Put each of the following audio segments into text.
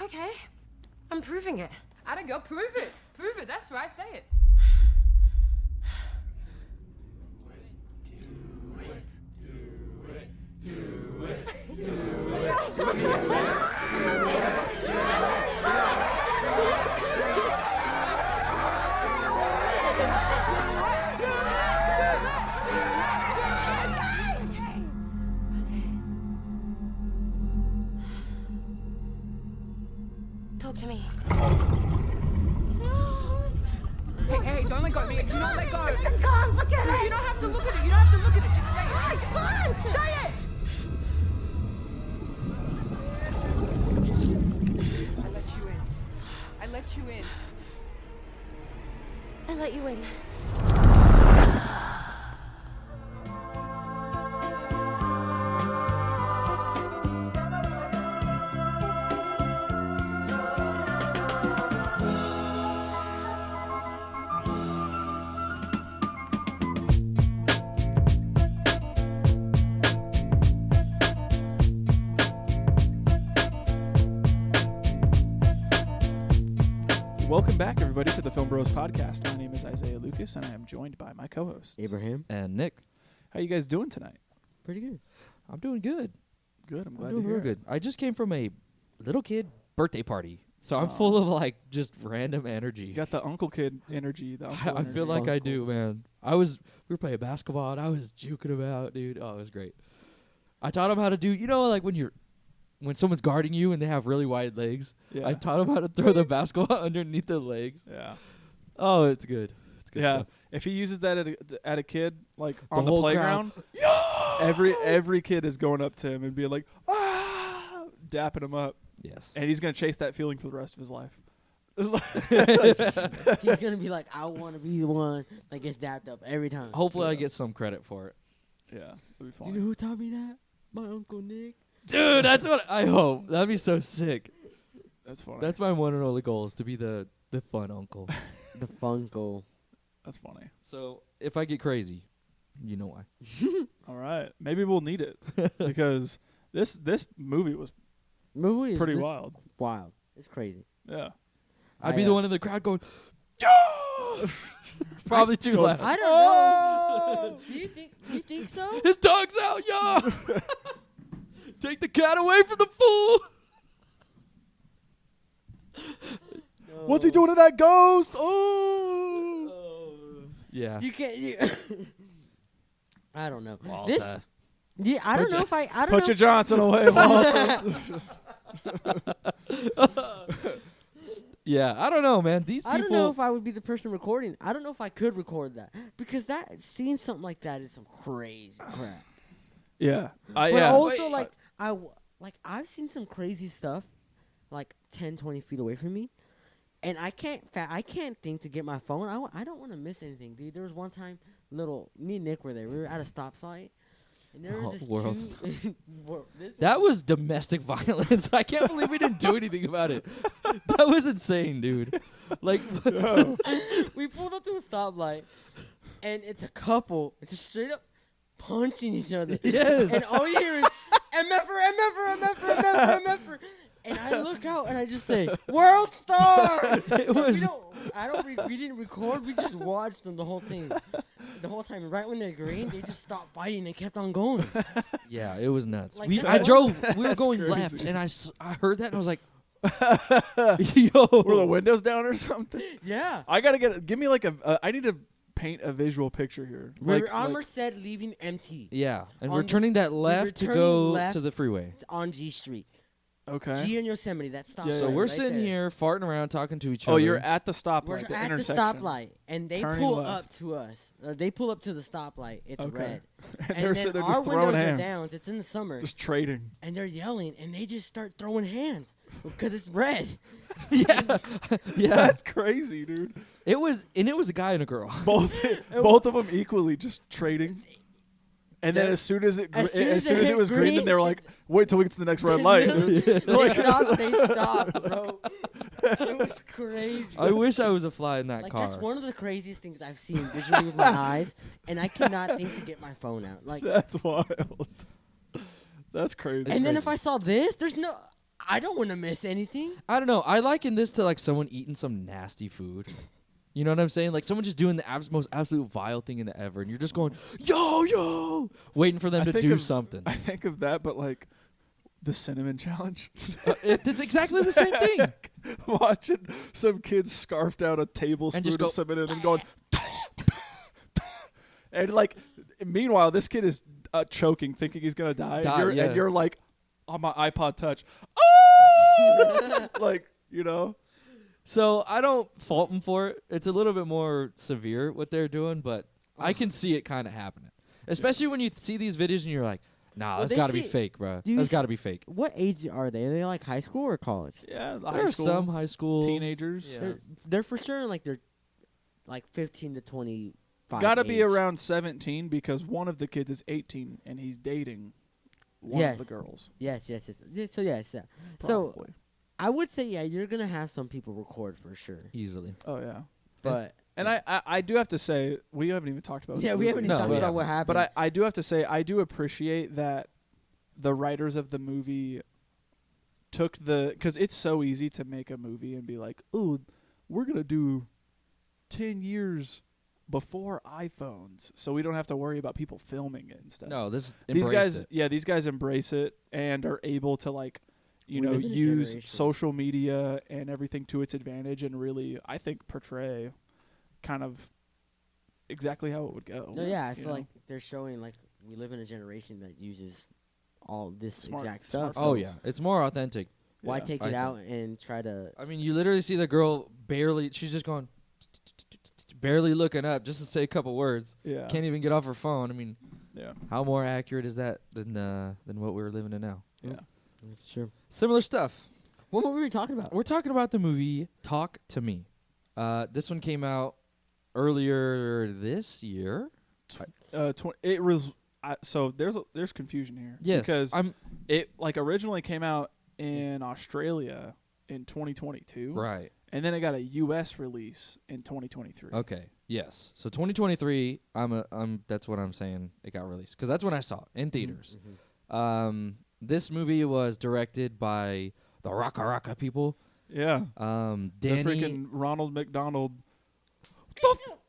Okay. I'm proving it. Atta girl, prove it. Prove it. That's right. Say it. Talk to me. Hey, don't let go of me. Do not let go. I can't look at it. You don't have to look at it. You don't have to look at it. Just say it. I can't. Say it. I let you in. I let you in. I let you in. Welcome back, everybody, to the Film Bros Podcast. My name is Isaiah Lucas, and I am joined by my co-hosts. Abraham. And Nick. How you guys doing tonight? Pretty good. I'm doing good. Good, I'm glad doing to hear real good. I just came from a little kid birthday party, so I'm Aw. full of like just random energy. You got the uncle kid energy. The uncle I feel energy. like I do, man. We were playing basketball, and I was juking about, dude. Oh, it was great. I taught him how to do, like when someone's guarding you and they have really wide legs. Yeah. I taught him how to throw the basketball underneath their legs. Yeah. Oh, it's good. It's good Yeah. stuff. If he uses that at a kid, like The on the whole playground, every kid is going up to him and being like, ah, dapping him up. Yes. And he's going to chase that feeling for the rest of his life. He's gonna be like, I want to be the one that gets dapped up every time. Hopefully I Yeah. get some credit for it. Yeah. It'll be Do fun. you know who taught me that? My Uncle Nick. Dude, that's what I hope. That'd be so sick. That's funny. That's my one and only goal, is to be the fun uncle. The Funko. That's funny. So if I get crazy, you know why. All right. Maybe we'll need it because this movie was Movie is pretty this wild. Wild. It's crazy. Yeah. I'd be the one in the crowd going, yeah! Probably too loud. I don't know. Do you think so? His dog's out, yeah! Take the cat away from the fool! What's he doing to that ghost? Oh. Yeah. You can't. I don't know. Walter. Yeah, I don't know if I don't Put know. your Johnson away, Walter. Yeah, I don't know, man. These people. I don't know if I would be the person recording. I don't know if I could record that because seeing something like that is some crazy crap. Yeah. But yeah. also, I've seen some crazy stuff, like 10, 20 feet away from me, and I can't think to get my phone. I don't want to miss anything, dude. There was one time, me and Nick were there. We were at a stop sign, and there was this That was domestic violence. I can't believe we didn't do anything about it. That was insane, dude. Like, we pulled up to a stoplight, and it's a couple. It's just straight up punching each other. Yes. And all you hear is MFR. And I look out and I just say, World Star! It was. We didn't record. We just watched them the whole thing. The whole time. Right when they're green, they just stopped fighting and kept on going. Yeah, it was nuts. Like, We that's were going crazy. left, and I heard that, and I was like, yo. Were the windows down or something? Yeah. I gotta give me like I need to paint a visual picture here. We Like, were on Merced leaving MT Yeah, and On we're the turning that we were left to turning go left to the freeway. on G Street. okay. G in Yosemite, that stop Yeah, sign So we're right sitting there. here farting around, talking to each Oh, other. you're at the stoplight, We're the at intersection. the stoplight, and they Turning pull left. up to us. They pull up to the stoplight. It's Okay. red. And And they're then sitting there our just throwing windows hands. are down. It's in the summer, Just trading. and they're yelling, and they just start throwing hands because it's red. yeah, yeah. That's crazy, dude. It was a guy and a girl. Both of them equally just trading. And then as soon as it hit was green, then green, they were like, "Wait till we get to the next red light." dude. They stopped, bro. It was crazy. I wish I was a fly in that Like, car. that's one of the craziest things I've seen visually with my eyes, and I cannot think to get my phone out. Like, That's wild. That's crazy. and then crazy. if I saw this, I don't want to miss anything. I don't know. I liken this to like someone eating some nasty food. You know what I'm saying? Like someone just doing the most absolute vile thing in the ever, and you're just going, yo, waiting for them to do something. I think of that, but like the cinnamon challenge. It's exactly the same thing. Watching some kid scarf down a tablespoon just go, of cinnamon and going, and like, meanwhile, this kid is choking, thinking he's gonna die, and you're like on my iPod Touch, oh, like, you know. So I don't fault them for it. It's a little bit more severe what they're doing, but I can see it kind of happening. Especially when you see these videos and you're like, nah, that's got to be fake, bro. That's got to be fake. What age are they? Are they like high school or college? Yeah, There high are school, some high school teenagers. Yeah. They're for sure like they're like 15 to 25. Got to be age. around 17 because one of the kids is 18 and he's dating one of the girls. Yes. So yes, yeah. Probably. So I would say you're gonna have some people record for sure. easily. Oh yeah. But And I do have to say, we haven't even talked about. yeah, we haven't even talked about what happened. But I do have to say, I do appreciate that the writers of the movie took because it's so easy to make a movie and be like, oh, we're gonna do 10 years before iPhones, so we don't have to worry about people filming it and stuff. No, these guys embrace it and are able to like, you know, use social media and everything to its advantage and really, I think, portray kind of exactly how it would go. No, yeah, I feel like they're showing like we live in a generation that uses all this exact stuff. Oh yeah, it's more authentic. Why take it out and try to? I mean, you literally see the girl barely. She's just going, barely looking up just to say a couple words. Yeah. Can't even get off her phone. I mean, yeah. How more accurate is that than what we're living in now? Yeah. That's true. Similar stuff. What movie were we talking about? We're talking about the movie Talk to Me. This one came out earlier this year. It was so there's confusion here. Yes, because it like originally came out in Australia in 2022. Right. And then it got a US release in 2023. Okay. Yes. So 2023, that's what I'm saying. It got released because that's when I saw it in theaters. Mm-hmm. This movie was directed by the Raka Raka people. Yeah. Danny, the freaking Ronald McDonald. You looking at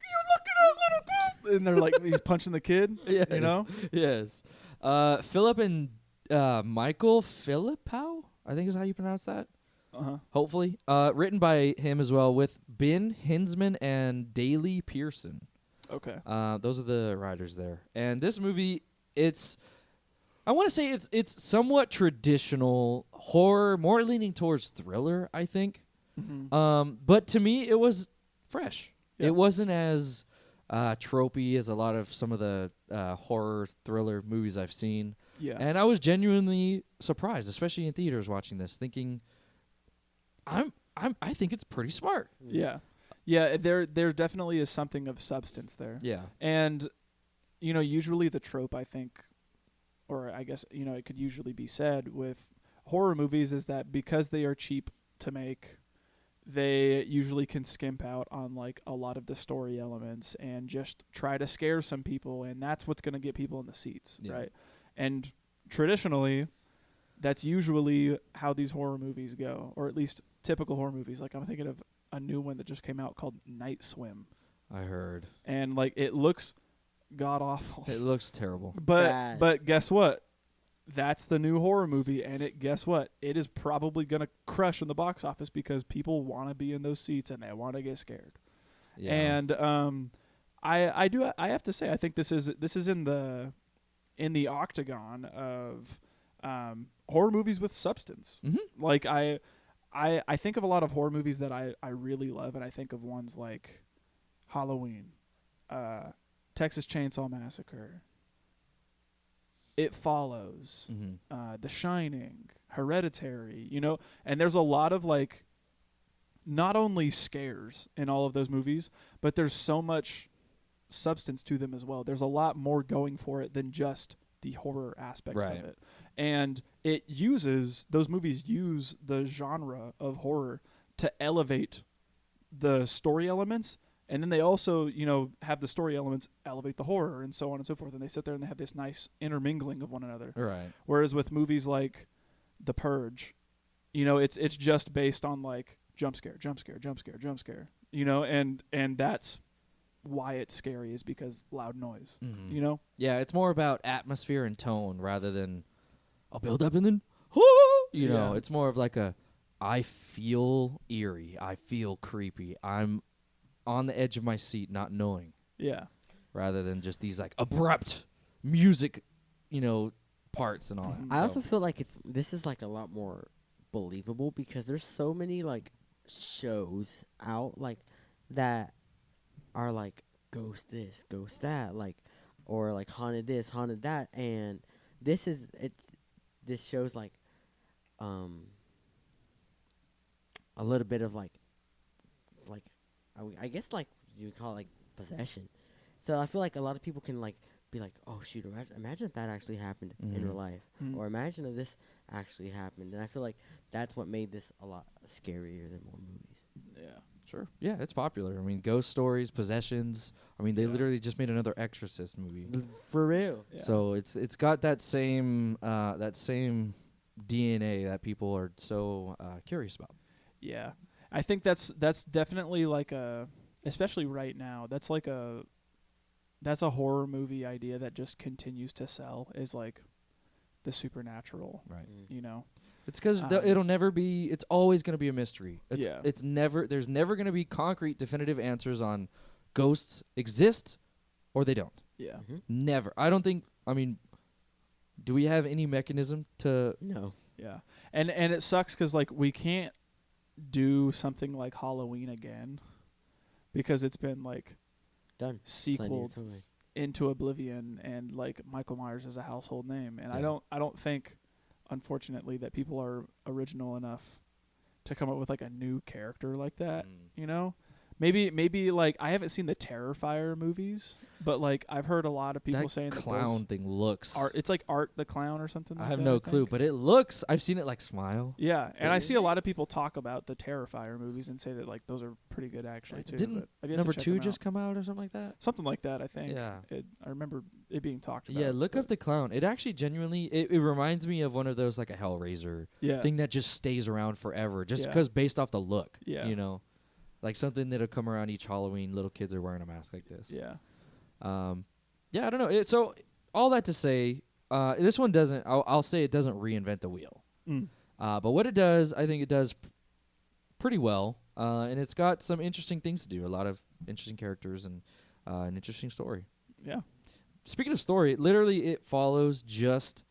little girl? And they're like, he's punching the kid. Yes, you know. Yes. Philip and Michael Philippou, I think is how you pronounce that. Hopefully. Written by him as well with Ben Hinzman and Daley Pearson. Okay. Those are the writers there. And this movie, I want to say it's somewhat traditional horror, more leaning towards thriller, I think. Mm-hmm. But to me, it was fresh. Yep. It wasn't as tropey as a lot of some of the horror thriller movies I've seen. Yeah. And I was genuinely surprised, especially in theaters watching this, thinking, I think it's pretty smart. Yeah. Yeah, there definitely is something of substance there. Yeah. And, you know, usually the trope, I think, or I guess, you know, it could usually be said with horror movies is that because they are cheap to make, they usually can skimp out on, like, a lot of the story elements and just try to scare some people, and that's what's going to get people in the seats, right? And traditionally, that's usually how these horror movies go, or at least typical horror movies. Like, I'm thinking of a new one that just came out called Night Swim. I heard. And, like, it looks god awful. It looks terrible. But guess what? That's the new horror movie, and guess what? It is probably going to crush in the box office because people want to be in those seats and they want to get scared. Yeah. And I have to say I think this is in the octagon of horror movies with substance. Mm-hmm. Like I think of a lot of horror movies that I really love, and I think of ones like Halloween, Texas Chainsaw Massacre, It Follows, The Shining, Hereditary, you know, and there's a lot of like not only scares in all of those movies, but there's so much substance to them as well. There's a lot more going for it than just the horror aspects of it. And those movies use the genre of horror to elevate the story elements, and then they also, you know, have the story elements elevate the horror and so on and so forth, and they sit there and they have this nice intermingling of one another. Right. Whereas with movies like The Purge you know, it's just based on like jump scare, jump scare, jump scare, jump scare, you know, and that's why it's scary is because loud noise, you know? Yeah, it's more about atmosphere and tone rather than I'll build up and then, you know, it's more of like I feel eerie. I feel creepy. I'm on the edge of my seat not knowing. Yeah. Rather than just these like abrupt music, you know, parts and all that. I also feel like this is like a lot more believable because there's so many like shows out like that are like ghost this, ghost that, like, or like haunted this, haunted that, and this shows like a little bit of like I guess like you would call it like possession. So I feel like a lot of people can like be like, oh shoot, imagine if that actually happened in real life, or imagine if this actually happened. And I feel like that's what made this a lot scarier than more movies. Yeah. Sure. Yeah, it's popular. I mean, ghost stories, possessions. I mean, they literally just made another Exorcist movie. For real. Yeah. So it's got that same DNA that people are so curious about. Yeah. I think that's definitely like especially right now, that's a horror movie idea that just continues to sell is like the supernatural. Right. You know? It's because it'll never be. It's always going to be a mystery. It's never. There's never going to be concrete, definitive answers on ghosts exist or they don't. Yeah. Mm-hmm. Never. I don't think. I mean, do we have any mechanism to? No. Yeah. And it sucks because like we can't do something like Halloween again because it's been like Done. sequeled into oblivion, and like Michael Myers is a household name, and I don't think, unfortunately, that people are original enough to come up with like a new character like that. You know, maybe like I haven't seen the Terrifier movies, but like I've heard a lot of people That saying clown that thing looks. it's like Art the Clown or something. I like have that, no I clue, think. but it looks. I've seen it like smile. Yeah, and I see a lot of people talk about the Terrifier movies and say that like those are pretty good actually too. Didn't but I've yet number to check 2 them just out. come out or something like that? Something like that, I think. Yeah. I remember it being talked about. Yeah, look but up the clown. It actually genuinely it reminds me of one of those like a Hellraiser thing that just stays around forever, just because based off the look. Yeah. You know, like something that'll come around each Halloween. Little kids are wearing a mask like this. Yeah. Yeah, I don't know. So all that to say, this one doesn't. I'll say it doesn't reinvent the wheel. But what it does, I think it does pretty well. And it's got some interesting things to do. A lot of interesting characters and an interesting story. Yeah. Speaking of story, literally it follows just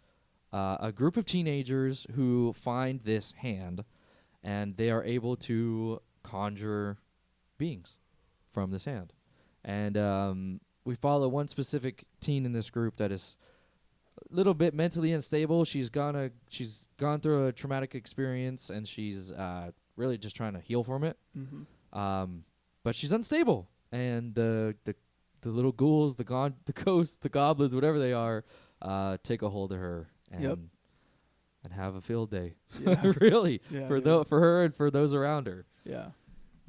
a group of teenagers who find this hand, and they are able to conjure beings from this hand. And we follow one specific teen in this group that is a little bit mentally unstable. She's gone through a traumatic experience, and she's really just trying to heal from it. But she's unstable, and the little ghouls, the ghosts, the goblins, whatever they are, take a hold of her and have a field day. Really, for her and for those around her. Yeah.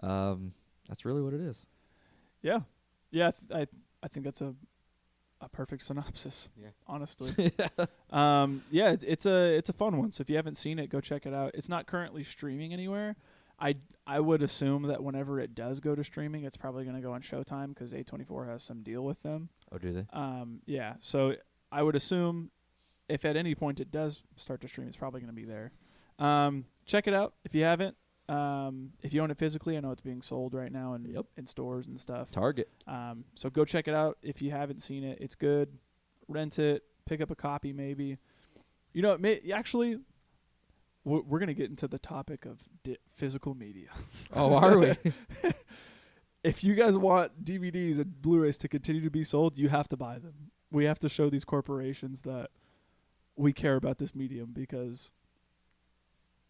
That's really what it is. Yeah. Yeah. I think that's a perfect synopsis. Yeah. Honestly. Yeah. It's a fun one. So if you haven't seen it, go check it out. It's not currently streaming anywhere. I would assume that whenever it does go to streaming, it's probably going to go on Showtime because A24 has some deal with them. Oh, do they? Yeah. So I would assume if at any point it does start to stream, it's probably going to be there. Check it out if you haven't. If you own it physically, I know it's being sold right now in stores and stuff. Target. So go check it out if you haven't seen it. It's good. Rent it. Pick up a copy maybe. You know, actually, we're going to get into the topic of physical media. Oh, are we? If you guys want DVDs and Blu-rays to continue to be sold, you have to buy them. We have to show these corporations that we care about this medium because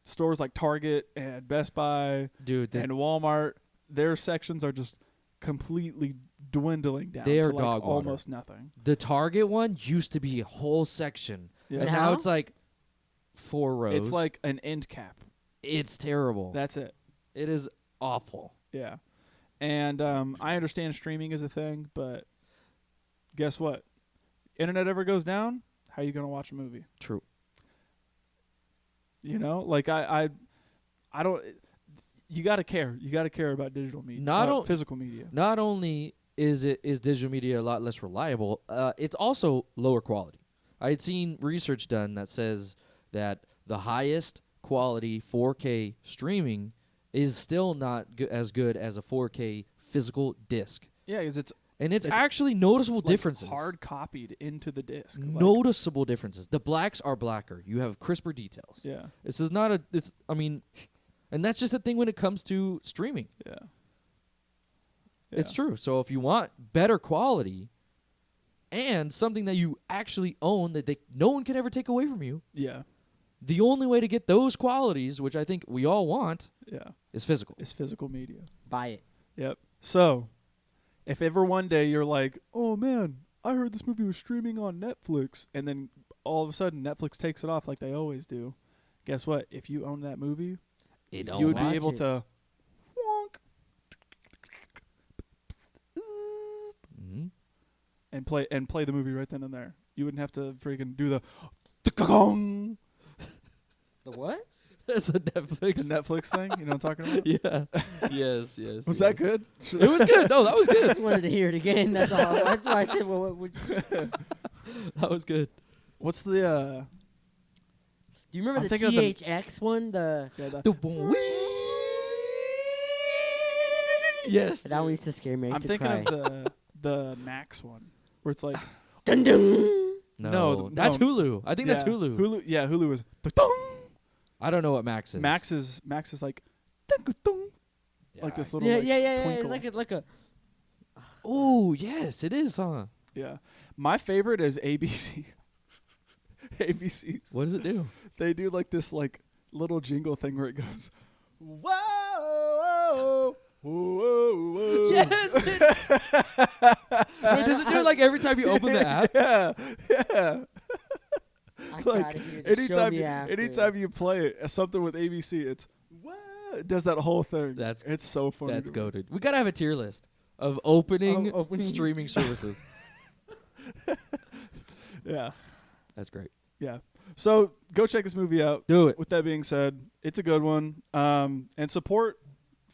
stores like Target and Best Buy and Walmart, their sections are just completely dwindling down they are to like dog water. Almost nothing. The Target one used to be a whole section, and now it's like 4 rows. It's like an end cap. It's terrible. That's it. It is awful. Yeah. And I understand streaming is a thing, but guess what? Internet ever goes down, how are you going to watch a movie? True. You know, like I I don't. You got to care. You got to care about digital media, physical media. Not only is digital media a lot less reliable, it's also lower quality. I had seen research done that says that the highest quality 4K streaming is still not as good as a 4K physical disc. Yeah, because it's actually noticeable like differences. hard copied into the disc. Noticeable differences. The blacks are blacker. You have crisper details. Yeah. This is not a. This. I mean, and that's just the thing when it comes to streaming. Yeah. It's true. So if you want better quality and something that you actually own that no one can ever take away from you, Yeah. the only way to get those qualities, which I think we all want, Yeah. is physical. It's physical media. Buy it. Yep. So, if ever one day you're like, oh man, I heard this movie was streaming on Netflix, and then all of a sudden Netflix takes it off like they always do, guess what? If you own that movie, you would be watch able it. to Mhm. and play the movie right then and there. You wouldn't have to freaking do the The what? That's a Netflix. the Netflix thing. You know what I'm talking about? Yeah. yes. Was that good? It was good. No, that was I good. just wanted to hear it again. That's all. That's why I said, well, what would you? That was good. What's the Do you remember I'm the thinking of the- THX one? Yes. That one used to scare me. I I'm used to thinking cry. of the Max one where it's like Dun dun. No, that's no. Hulu. I think that's yeah, Hulu. Hulu is I don't know what Max is. Max is like Yeah. like this little Yeah, like, yeah. twinkle. It's like a. Oh, yes, it is, huh? Yeah. My favorite is ABC. ABC's. What does it do? They do like this like little jingle thing where it goes, whoa, whoa, whoa, whoa. Yes. Wait, does it do it like every time you open the app? Yeah, yeah. I Like gotta hear it. Show me after. anytime you play it, something with ABC, it's what? It does that whole thing. It's so funny. That's to me. goated. We gotta have a tier list of opening streaming services. Yeah, That's great. yeah. So go check this movie out. Do it. With that being said, it's a good one. And support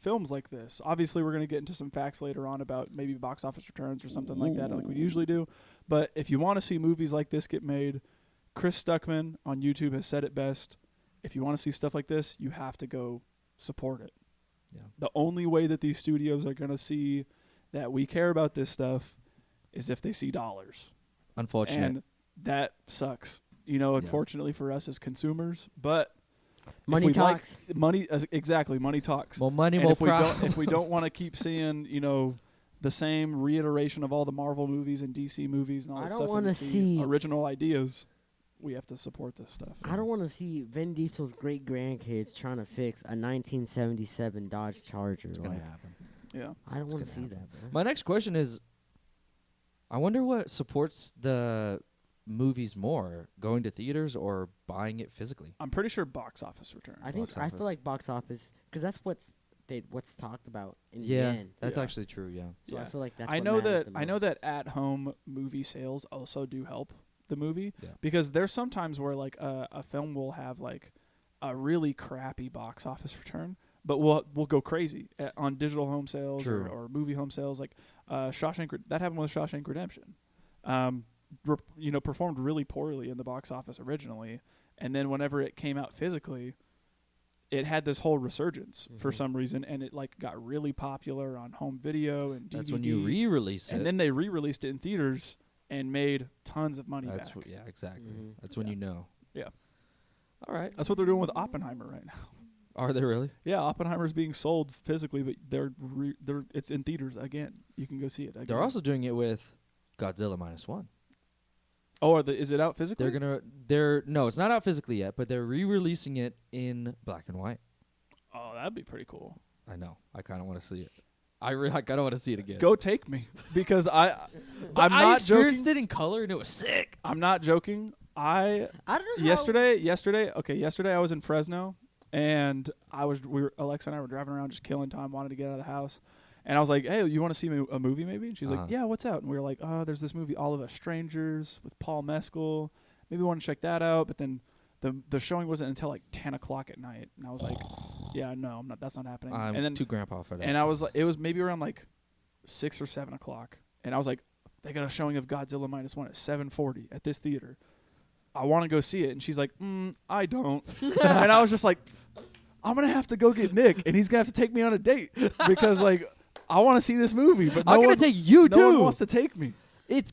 films like this. Obviously, we're going to get into some facts later on about maybe box office returns or something like that, like we usually do. But if you want to see movies like this get made, Chris Stuckman on YouTube has said it best. If you want to see stuff like this, you have to go support it. Yeah. The only way that these studios are going to see that we care about this stuff is if they see dollars. Unfortunate. And that sucks. You know, unfortunately for us as consumers, but Money talks. Exactly, money talks. More money, And more if profit. we don't want to keep seeing, you know, the same reiteration of all the Marvel movies and DC movies and all I that don't stuff, wanna and see- original ideas, we have to support this stuff. I don't want to see Vin Diesel's great grandkids trying to fix a 1977 Dodge Charger. It's gonna Like, happen. Yeah. I don't want to gonna see happen. that, bro. My next question is, I wonder what supports the movies more, going to theaters or buying it physically? I'm pretty sure box office return. I think Box I office. feel like box office because that's what's talked about in the Yeah, end. that's Yeah. actually true, yeah. So I Yeah. feel like that's. I what know matters that the I know most. that at home movie sales also do help the movie Yeah. because there's sometimes where like a film will have like a really crappy box office return, but we'll go crazy on digital home sales True. or movie home sales. Like that happened with Shawshank Redemption. Performed really poorly in the box office originally, and then whenever it came out physically, it had this whole resurgence for some reason, and it like got really popular on home video and DVD. That's when you re-release it. And then they re-released it in theaters and made tons of money That's back. Yeah, exactly. Mhm. That's when Yeah. you know. Yeah. All right. That's what they're doing with Oppenheimer right now. Are they really? Yeah, Oppenheimer's being sold physically, but it's in theaters again. You can go see it again. They're also doing it with Godzilla -1. Oh, is it out physically? No, it's not out physically yet, but they're re-releasing it in black and white. Oh, that'd be pretty cool. I know. I kind of want to see it. I kind of want to see it again. Go take me because I'm I not experienced joking. it in color and it was sick. I'm not joking. I don't know. Yesterday I was in Fresno and Alexa and I were driving around just killing time, wanted to get out of the house. And I was like, "Hey, you want to see a movie maybe?" And she's like, "Yeah, what's out?" And we were like, "Oh, there's this movie All of Us Strangers with Paul Mescal. Maybe we want to check that out." But then the showing wasn't until like 10 o'clock at night. And I was like, Yeah, no, I'm not. That's not happening. I'm and then too grandpa for that. and I was like, it was maybe around like 6 or 7 o'clock, and I was like, they got a showing of Godzilla -1 at 7:40 at this theater. I want to go see it, and she's like, I don't, and I was just like, I'm gonna have to go get Nick, and he's gonna have to take me on a date because like I want to see this movie, but I'm gonna take you no too. one wants to take me. It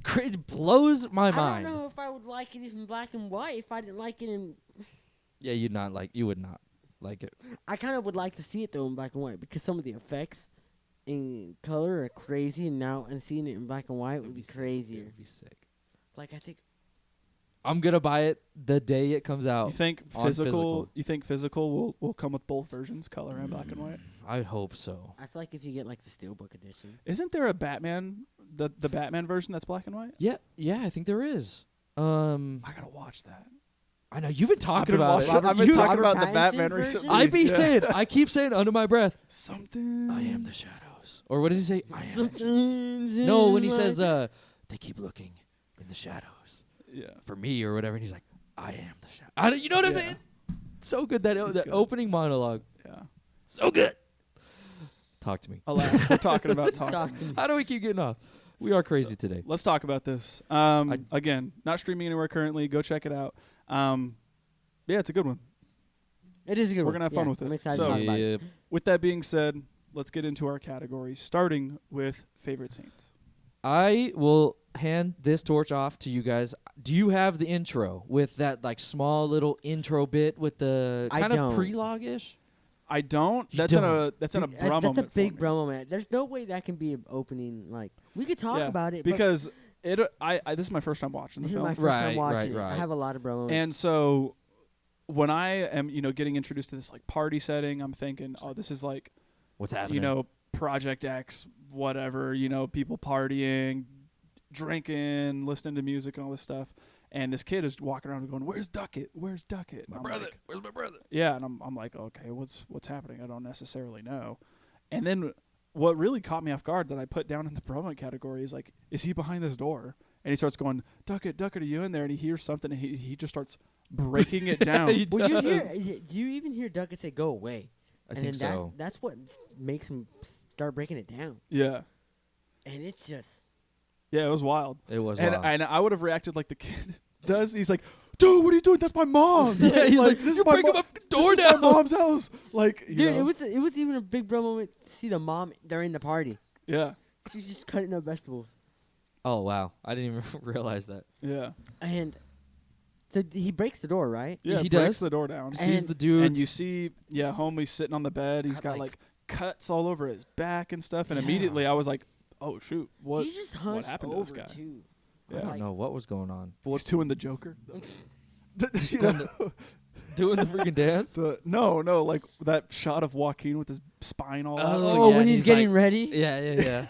blows my I mind. don't know if I would like it in black and white. If I didn't like it in, Yeah, you would not like it. I kind of would like to see it though in black and white because some of the effects in color are crazy, and seeing it in black and white would be crazier. It'd be sick. Like I think I'm gonna buy it the day it comes out. You think on physical? You think physical will come with both versions, color and black and white? I hope so. I feel like if you get like the Steelbook edition, Isn't there a Batman, the Batman version that's black and white? Yeah, I think there is. I gotta watch that. I know you've been talking I've been about it. watching- I've been You- talking about the Pattinson's Batman version? recently. I keep saying under my breath, Something. I am the shadows. Or what does he say? I am vengeance. No, when he says, they keep looking in the shadows Yeah. for me or whatever, and he's like, I am the shadow. You know what I'm Yeah. saying? So good that It's that good. opening monologue. Yeah. So good. Talk to me. Alas, we're talking about talking. talk to me. How do we keep getting off? We are crazy today. Let's talk about this. Again, not streaming anywhere currently. Go check it out. Yeah, it's a good one. It is a good We're one. gonna have fun with it. I'm excited So- to talk about it. Yep. With that being said, let's get into our categories, starting with favorite scenes. I will hand this torch off to you guys. Do you have the intro with that like small little intro bit with the I kind don't. of prelogue-ish? I don't. You That's don't. in a that's in a That's bro a moment for big me. bro moment. There's no way that can be an opening. Like we could talk Yeah, about it but because it. I this is my first time watching the this is film, my first Right, time watching right, it. I right. have a lot of bro moments. and so when I am getting introduced to this like party setting, I'm thinking, oh, this is like What's happening? Project X, whatever. People partying, drinking, listening to music, and all this stuff. And this kid is walking around and going, "Where's Duckett? Where's Duckett?" And I'm like, Where's my brother? yeah, and I'm like, okay, what's happening? I don't necessarily know. And then what really caught me off guard that I put down in the promo category is like, is he behind this door? And he starts going, Duckett, are you in there? And he hears something, and he just starts breaking it down. Well, do you even hear Duckett say "go away"? I and think then so. That's what makes him start breaking it down. Yeah, And it's just yeah, it was wild. It was And wild. and I would have reacted like the kid does. He's like, dude, what are you doing? That's my mom's. Yeah, he's like, this "You're is my breaking mo- my door this is down." my mom's house. Like, you dude, know? it was even a big bro moment to see the mom during the party. Yeah, She's just cutting up vegetables. Oh wow, I didn't even realize that. yeah, And so he breaks the door, right? yeah. He breaks does? the door down. Sees And- the dude. And you see, homie sitting on the bed. He's got like cuts all over his back and stuff. And Yeah. immediately I was like, oh shoot, what? He's just hunched happened to over this guy? too. Yeah. I don't like- know what was going on. He's doing the Joker. You Doing know? Doing the freaking dance. No, like that shot of Joaquin with his spine all out. Oh, Oh, yeah, when he's getting like- ready. Yeah.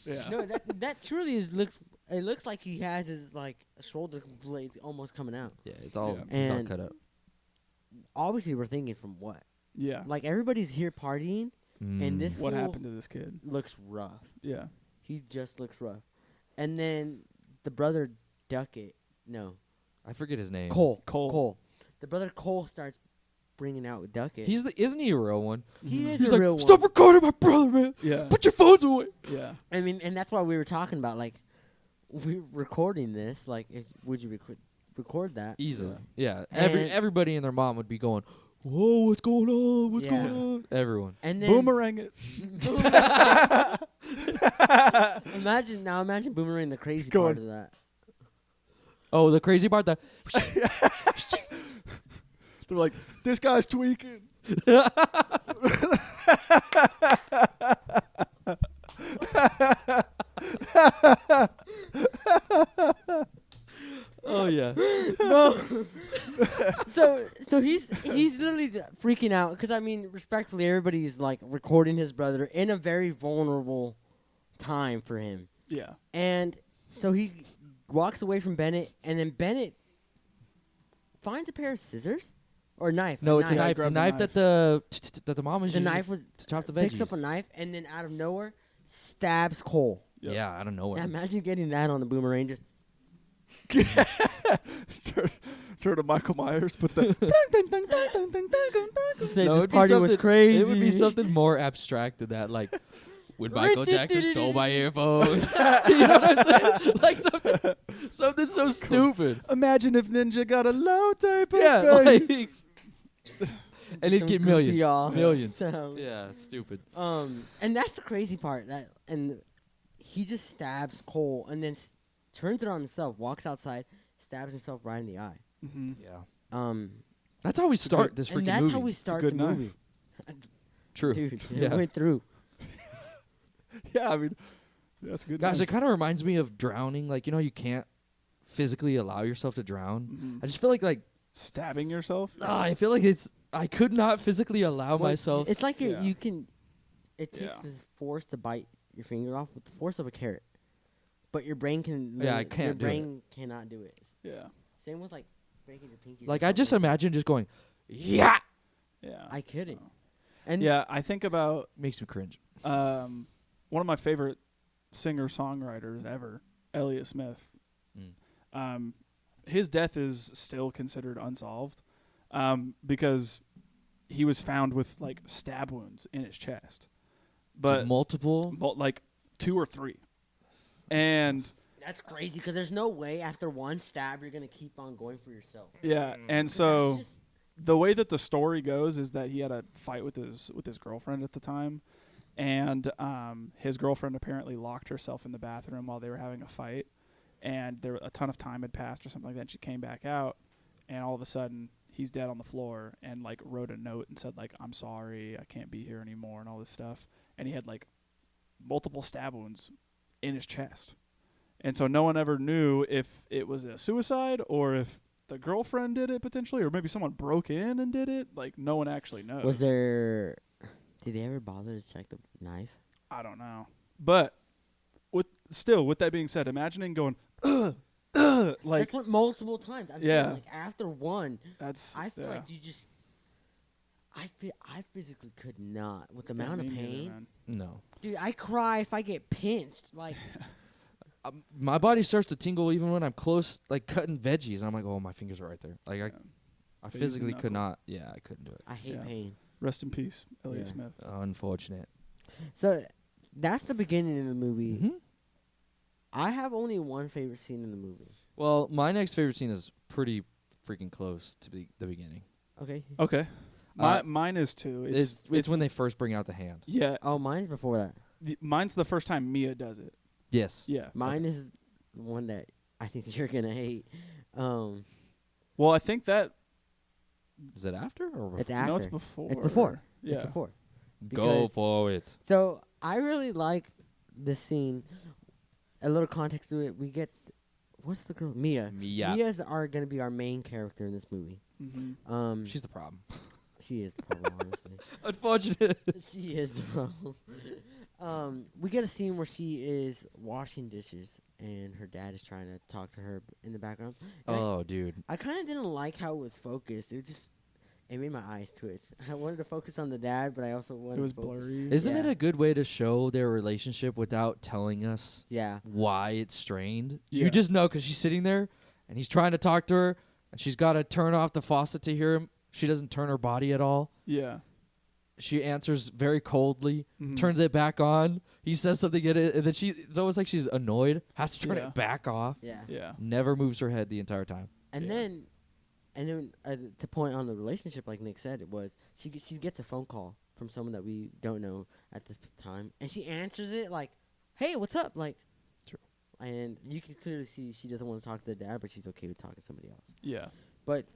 Yeah. No, that truly looks. It looks like he has his like shoulder blades almost coming out. Yeah, it's all Yeah. it's all And- cut up. Obviously, we're thinking from what? Yeah. Like everybody's here partying, and this What fool happened to this kid? looks rough. Yeah. He just looks rough. And then the brother Duckett, no, I forget his name. Cole. The brother Cole starts bringing out Duckett. Isn't he a real one? He is He's a like, real stop one. recording my brother, man. Yeah. Put your phones away. Yeah. I mean, and that's why we were talking about like, we're recording this. Like, would you record that? Easily. Yeah. And- Everybody and their mom would be going, whoa, what's going on? What's Yeah. going on? Everyone. And then Boomerang it. imagine Boomerang the crazy Going. part of that. Oh, the crazy part that They're like, this guy's tweaking. oh yeah. No. so he's literally freaking out because I mean, respectfully, everybody's like recording his brother in a very vulnerable time for him, Yeah. and so he walks away from Bennett, and then Bennett finds a pair of scissors or knife. No, it's a Yeah, he knife. The grabs a knife knife. that the mom is The using knife was to chop the veggies. picks up a knife and then out of nowhere stabs Cole. Yep. Yeah, I don't know. Now imagine getting that on the Boomerang. Just Turn to Michael Myers, but the Say No, this it'd be party was something- crazy. It would be something more abstract than that, like when Michael Jackson stole my earphones. You know what I'm saying? Like something so stupid. imagine if Ninja got a low type of Yeah, thing. like, and he'd Some get goofy off millions. sound. Yeah, stupid. And that's the crazy part. And he just stabs Cole and then turns it on himself, walks outside, stabs himself right in the eye. Mm-hmm. Yeah, that's how we start this freaking and that's movie. how we start good the knife. movie. True. Dude, Yeah. it went through. Yeah, I mean, that's a good. Guys, knife. it kind of reminds me of drowning. Like, you know, you can't physically allow yourself to drown. Mhm. I just feel like Stabbing yourself. I feel like I could not physically allow Well, myself. It's like Yeah. you can. It takes Yeah. the force to bite your finger off with the force of a carrot, but your brain can. Yeah, I Your can't do it. brain cannot do it. Yeah, Same with like breaking your pinky. Like, I just imagine just going, yeah, yeah, I couldn't. Oh. And yeah. I think about makes me cringe. one of my favorite singer-songwriters ever, Elliott Smith. His death is still considered unsolved because he was found with like stab wounds in his chest, but Multiple. like 2 or 3, and that's crazy because there's no way after one stab you're gonna keep on going for yourself. yeah, and That's so. just- The way that the story goes is that he had a fight with his girlfriend at the time, and his girlfriend apparently locked herself in the bathroom while they were having a fight, and there a ton of time had passed or something like that. And she came back out, and all of a sudden he's dead on the floor, and like wrote a note and said like, "I'm sorry, I can't be here anymore," and all this stuff. And he had like multiple stab wounds in his chest, and so no one ever knew if it was a suicide or if the girlfriend did it potentially, or maybe someone broke in and did it. Like, no one actually knows. Was there? Did they ever bother to check the knife? I don't know. But with that being said, imagining going, like That's what multiple times. I'm Yeah. saying, like after one, that's. I feel yeah. like you just. I physically could not with the Yeah, amount of me neither, pain, man. No. dude. I cry if I get pinched. Like My body starts to tingle even when I'm close, like cutting veggies. And I'm like, oh, my fingers are right there. Like, I Phase physically and could knuckle. not. Yeah, I couldn't do it. I hate Yeah. pain. Rest in peace, Elliott Yeah. Smith. Unfortunate. So that's the beginning of the movie. Mhm. I have only one favorite scene in the movie. Well, my next favorite scene is pretty freaking close to the beginning. Okay. Okay. Mine is too. It's when they first bring out the hand. Yeah. Oh, mine's before that. Mine's the first time Mia does it. Yes. Yeah. Mine is the one that I think you're gonna hate. Well, I think that. Is it after or It's after. No, it's before. It's before. Yeah. It's before. go because- for it? So I really like this scene. A little context to it. We get what's the girl? Mia. Mia. Mia's gonna be our main character in this movie. Mm-hmm. She's the problem. She is the problem, honestly. Unfortunate. She is the problem. We get a scene where she is washing dishes and her dad is trying to talk to her in the background. And Oh, dude. I kind of didn't like how it was focused. It made my eyes twitch. I wanted to focus on the dad, but I also wanted It was to focus. blurry. Isn't it Yeah. a good way to show their relationship without telling us Yeah. why it's strained? Yeah. You just know because she's sitting there and he's trying to talk to her and she's got to turn off the faucet to hear him. She doesn't turn her body at all. Yeah. She answers very coldly, Mhm. turns it back on. He says something in it, and then it's almost like she's annoyed, has to turn Yeah. it back off. Yeah. Yeah. Never moves her head the entire time. And Yeah. then to point on the relationship, like Nick said, it was she gets a phone call from someone that we don't know at this time, and she answers it like, "Hey, what's up?" Like, True. And you can clearly see she doesn't want to talk to the dad, but she's okay with talking to somebody else. Yeah. But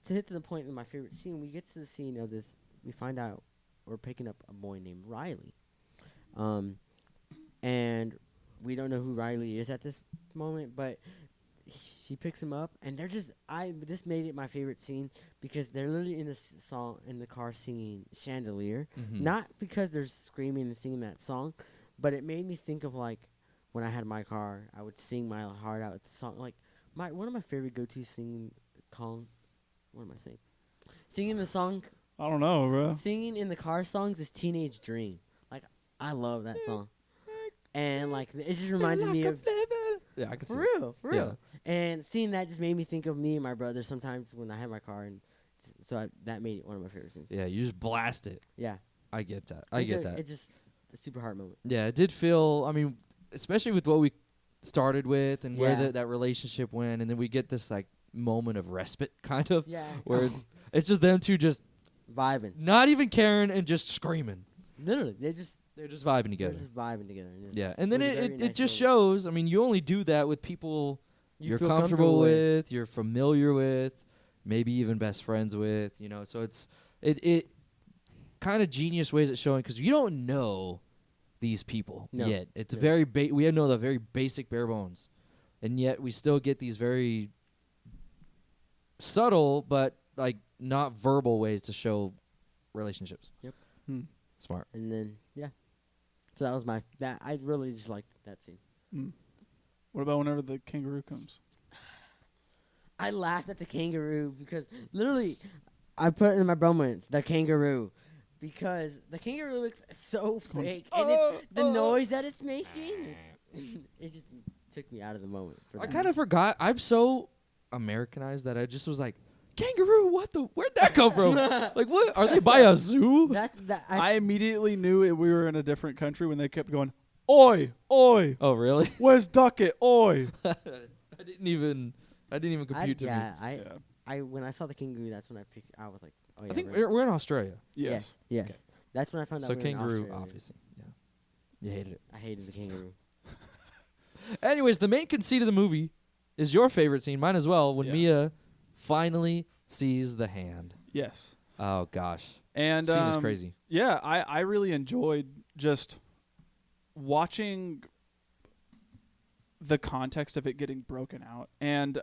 to hit to the point in my favorite scene, we get to the scene of this. We find out we're picking up a boy named Riley, and we don't know who Riley is at this moment, but she picks him up, and they're just this made it my favorite scene because they're literally in the song in the car singing Chandelier, Mhm. not because they're screaming and singing that song, but it made me think of like when I had my car, I would sing my heart out with the song. Like one of my favorite go-to singing what am I saying? Singing the song, I don't know, bro. singing in the car songs is Teenage Dream. Like I love that song, and like it just reminded me of Yeah, I can see for it. real, for Yeah. real. And seeing that just made me think of me and my brother sometimes when I had my car, and that made it one of my favorite scenes. Yeah, you just blast it. Yeah, I get that. I get that. It's just a super hard moment. Yeah, it did feel. I mean, especially with what we started with and where Yeah. that relationship went, and then we get this like moment of respite, kind of, Yeah, where it's just them two just vibing. not even caring and just screaming. Literally, They're just vibing they're together. just vibing together. And it's- Yeah, and then was a it very it nice just moment. shows. I mean, you only do that with people you're feel comfortable with, you're familiar with, maybe even best friends with. You know, so it kind of genius ways at showing because you don't know these people No. yet. It's No. very we know the very basic bare bones, and yet we still get these very subtle but like not verbal ways to show relationships. Yep. Smart. And then so that was I really just liked that scene. What about whenever the kangaroo comes? I laughed at the kangaroo because literally I put it in my bromance, the kangaroo. Because the kangaroo looks so fake. And the noise that it's making, it just took me out of the moment. I kind of forgot. I'm so Americanized that I just was like, kangaroo, where'd that come from? Like, what? Are they by a zoo? I immediately knew we were in a different country when they kept going, oi, oi, Oh, really? where's Duckett, oi. I didn't even compute to me. When I saw the kangaroo, that's when I was like, oh yeah. I think right. we're in Australia. Yes. Yes. Okay. That's when I found out So we were in kangaroo, Australia. obviously. Yeah. You hated it. I hated the kangaroo. Anyways, the main conceit of the movie is your favorite scene, mine as well, when Yeah. Mia finally sees the hand. Yes. Oh, gosh. And Scene is crazy. Yeah, I really enjoyed just watching the context of it getting broken out. And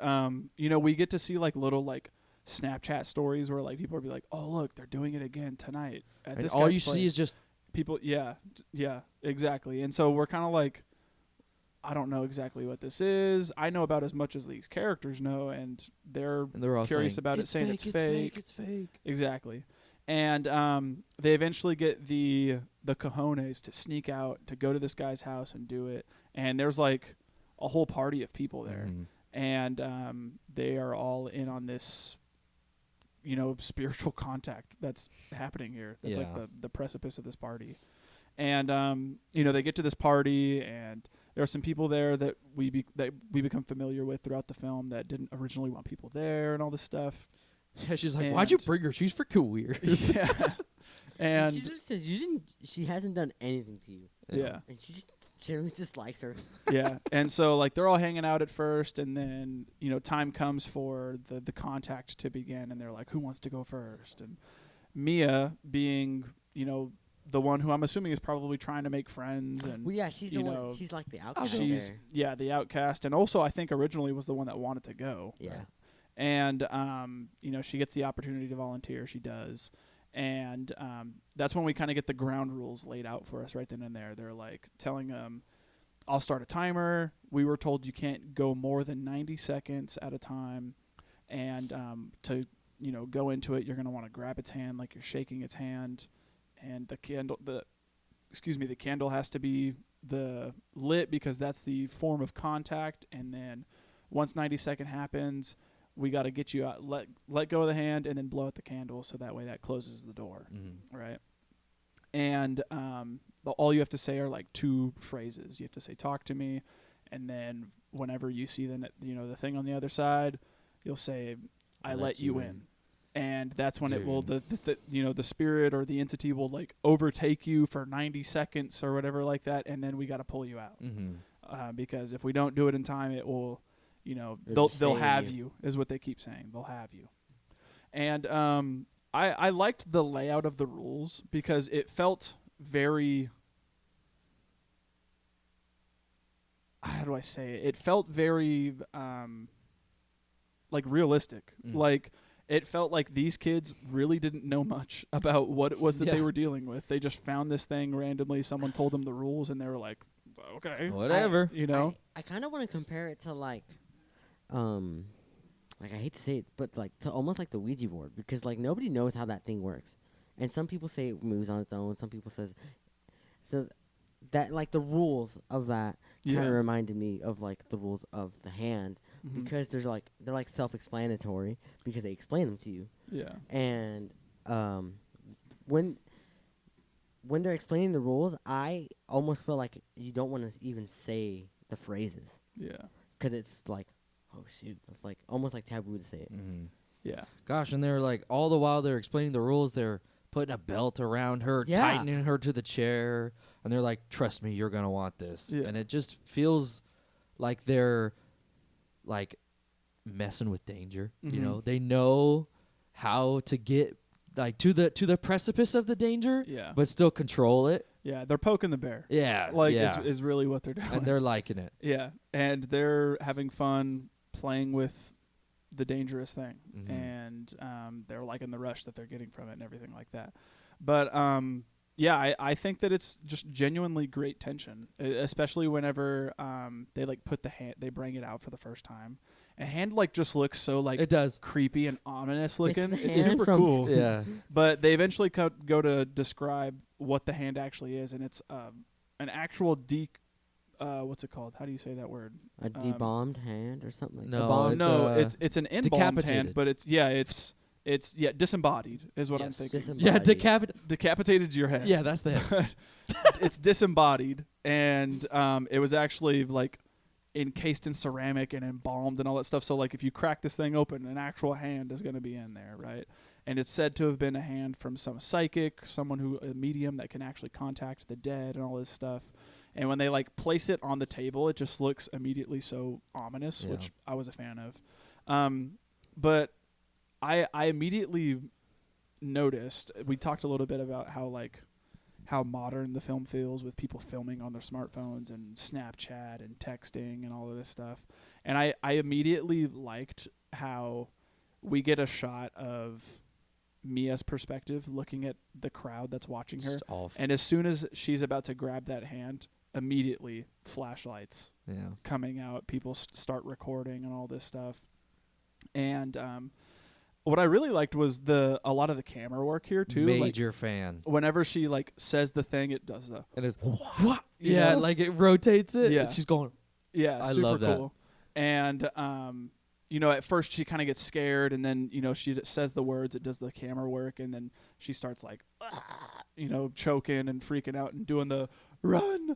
we get to see like little like Snapchat stories where like people will be like, "Oh, look, they're doing it again tonight at And this all guy's you see place." is just people. Yeah, exactly. And so we're kind of like, I don't know exactly what this is. I know about as much as these characters know, and they're all curious saying, about it, saying fake, it's fake. It's fake. Exactly. And they eventually get the cojones to sneak out, to go to this guy's house and do it. And there's like a whole party of people there. Mhm. And they are all in on this, spiritual contact that's happening here. That's Yeah. like the precipice of this party. And, they get to this party, and there are some people there that we become familiar with throughout the film that didn't originally want people there and all this stuff. Yeah, she's like, why'd you And- bring her? She's freaking weird. Yeah. And she And just says she hasn't done anything to you. yeah. And she just generally dislikes her. Yeah. And so like they're all hanging out at first, and then, time comes for the contact to begin, and they're like, who wants to go first? And Mia being, the one who I'm assuming is probably trying to make friends, and Well, yeah, she's the you one. know, She's like the outcast she's there. the outcast, and also I think originally was the one that wanted to go. Yeah. And she gets the opportunity to volunteer. She does. And that's when we kind of get the ground rules laid out for us right then and there. They're like telling I'll start a timer. We were told you can't go more than 90 seconds at a time. And to, go into it, you're going to want to grab its hand like you're shaking its hand. And the candle has to be the lit because that's the form of contact. And then once 90-second happens, we got to get you out, let go of the hand, and then blow out the candle, so that way that closes the door, right? And all you have to say are like two phrases. You have to say "talk to me," and then whenever you see the thing on the other side, you'll say "I let you in." And that's when it will the spirit or the entity will like overtake you for 90 seconds or whatever like that, and then we got to pull you out because if we don't do it in time, it will. They'll have you is what they keep saying. They'll have you. And I liked the layout of the rules because it felt very, how do I say it? It felt very like realistic. Like it felt like these kids really didn't know much about what it was that they were dealing with. They just found this thing randomly. Someone told them the rules, and they were like, okay, Whatever. I kind of want to compare it to like I hate to say it, but like to almost like the Ouija board, because like nobody knows how that thing works, and some people say it moves on its own. Some people says so that like the rules of that kind of reminded me of like the rules of the hand, because they're like self-explanatory because they explain them to you. Yeah. And when they're explaining the rules, I almost feel like you don't want to even say the phrases Yeah. because it's like, oh shoot, it's like almost like taboo to say it. Mm-hmm. Yeah. Gosh, and they're like all the while they're explaining the rules, they're putting a belt around her, Yeah. tightening her to the chair, and they're like, "Trust me, you're gonna want this." Yeah. And it just feels like they're like messing with danger. You Mhm. know, they know how to get like to the precipice of the danger, Yeah. but still control it. Yeah. They're poking the bear. Yeah, Like yeah. is really what they're doing. And they're liking it. Yeah, and they're having fun playing with the dangerous thing, Mhm. and they're liking the rush that they're getting from it and everything like that. But yeah, I think that it's just genuinely great tension, especially whenever they like put the hand, they bring it out for the first time. A hand like just looks so like It does. creepy and ominous looking. the It's hand super from cool. Yeah. But they eventually go to describe what the hand actually is, and it's an actual what's it called? How do you say that word? A debombed hand or something. Like No, a bomb. No, It's, it's an embalmed hand, decapitated. but it's disembodied is what I'm Yes. thinking. Yeah, Disembodied. Decapitated your head. Yeah, that's the head. It's disembodied, and it was actually like encased in ceramic and embalmed and all that stuff. So like if you crack this thing open, an actual hand is going to be in there, right? And it's said to have been a hand from some psychic, a medium that can actually contact the dead and all this stuff. And when they like place it on the table, it just looks immediately so ominous, Yeah. which I was a fan of. But I immediately noticed, we talked a little bit about how modern the film feels with people filming on their smartphones and Snapchat and texting and all of this stuff. And I immediately liked how we get a shot of Mia's perspective looking at the crowd that's watching her. Just off. And as soon as she's about to grab that hand, immediately flashlights Yeah. coming out, people start recording and all this stuff. And what I really liked was a lot of the camera work here too. Major fan. Like, whenever she like says the thing, it does the And it's what? yeah, know? like it rotates it. Yeah. And she's going. Yeah, I super love that. cool. And at first she kind of gets scared, and then she says the words, it does the camera work, and then she starts like choking and freaking out and doing the run,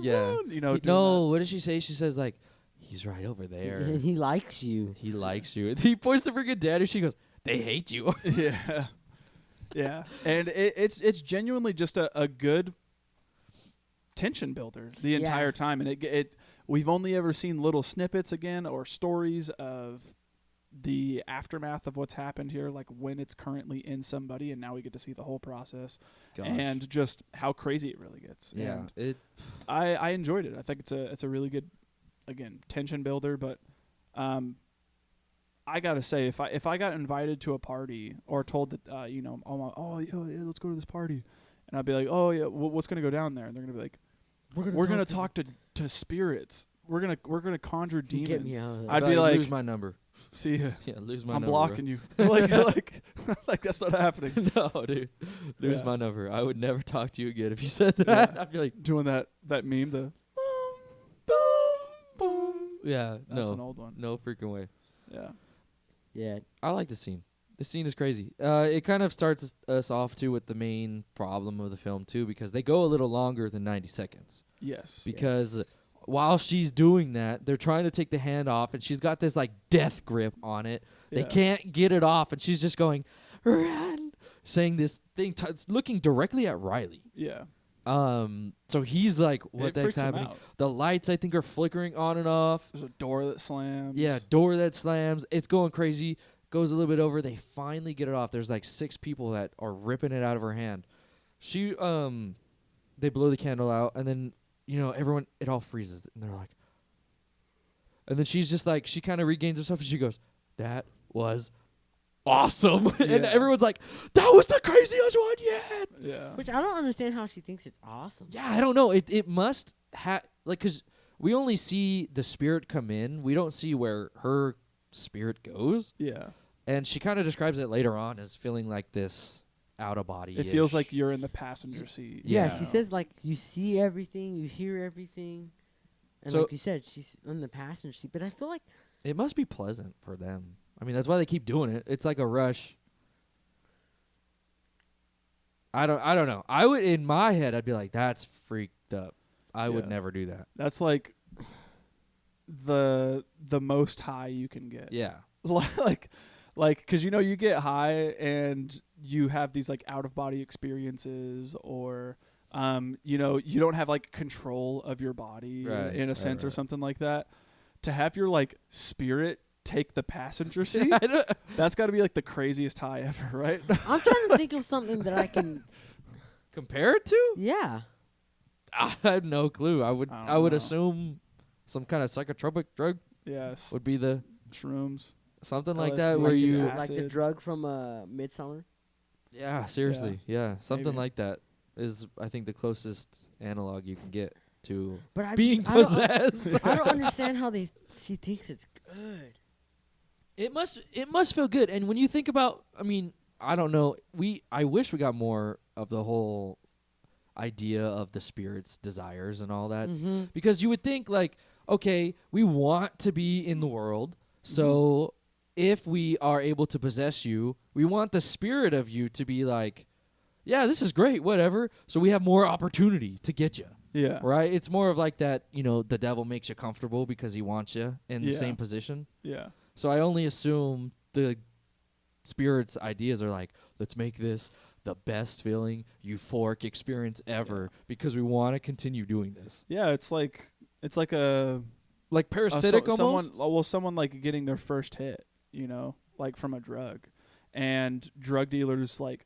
Yeah. run, doing No, what does she say? She says like, he's right over there. He likes you. He likes you. And he points to freaking dad, and she goes, they hate you. that. Yeah. Yeah. And it's genuinely just a good tension builder the entire time, and it we've only ever seen little snippets again or stories of the aftermath of what's happened here, like when it's currently in somebody, and now we get to see the whole process. Gosh. And just how crazy it really gets. Yeah. And I enjoyed it. I think it's a really good, again, tension builder. But I gotta say, if I got invited to a party or told that let's go to this party, and I'd be like, oh yeah, what's gonna go down there? And they're gonna be like, we're gonna talk to spirits. We're gonna conjure Get me demons. out of there. I'd be like, lose my number. see ya. Yeah, lose my I'm number. blocking you. like that's not happening. No, dude. Lose Yeah. my number. I would never talk to you again if you said that. Yeah. I'd be like, Doing that meme, the boom, boom, boom. yeah, That's no. an old one. No freaking way. Yeah. Yeah. I like the scene. The scene is crazy. It kind of starts us off, too, with the main problem of the film, too, because they go a little longer than 90 seconds. Yes. Because while she's doing that, they're trying to take the hand off, and she's got this, like, death grip on it. They Yeah. can't get it off, and she's just going, run, saying this thing, looking directly at Riley. Yeah. So he's like, what It the heck's freaks him happening? out. The lights, I think, are flickering on and off. There's a door that slams. Yeah, door that slams. It's going crazy. Goes a little bit over. They finally get it off. There's like 6 people that are ripping it out of her hand. They blow the candle out, and then, everyone, it all freezes. And they're like, and then she's just like, she kind of regains herself, and she goes, that was awesome. And Yeah. everyone's like, that was the craziest one yet. Yeah. Which I don't understand how she thinks it's awesome. Yeah, I don't know. It must have, like, because we only see the spirit come in. We don't see where her spirit goes. Yeah. And she kind of describes it later on as feeling like this out of body. It feels like you're in the passenger seat. Yeah, you she know? says like you see everything, you hear everything. And So- like you said, she's in the passenger seat. But I feel like It must be pleasant for them. I mean, that's why they keep doing it. It's like a rush. I don't know. I would, in my head, I'd be like, that's freaked up. I would Yeah. never do that. That's like the most high you can get. Yeah. like because you get high and you have these like out of body experiences, or you don't have like control of your body Right, in a right, sense or right. something like that. To have your like spirit take the passenger seat, I don't- that's got to be like the craziest high ever, right? I'm trying to think of something that I can. Compare it to? Yeah. I have no clue. I don't would know. assume some kind of psychotropic drug Yes, would be the shrooms. something like LSD, that like where the you dra- Like the Acid. drug from Midsummer. yeah, seriously. Yeah, something Maybe. like that is I think the closest analog you can get to But I being just, I don't- possessed. I don't understand how she thinks it's good. It must feel good. And when you think about, I mean, I don't know. I wish we got more of the whole idea of the spirit's desires and all that, Mm-hmm. because you would think like, okay, we want to be in the world, so if we are able to possess you, we want the spirit of you to be like, yeah, this is great, whatever. So we have more opportunity to get you. Yeah, Right? It's more of like that, the devil makes you comfortable because he wants you in the Yeah. same position. yeah, So I only assume the spirit's ideas are like, let's make this the best feeling euphoric experience ever because we want to continue doing this. yeah. It's like a Like parasitic almost? someone like getting their first hit, like from a drug, and drug dealers like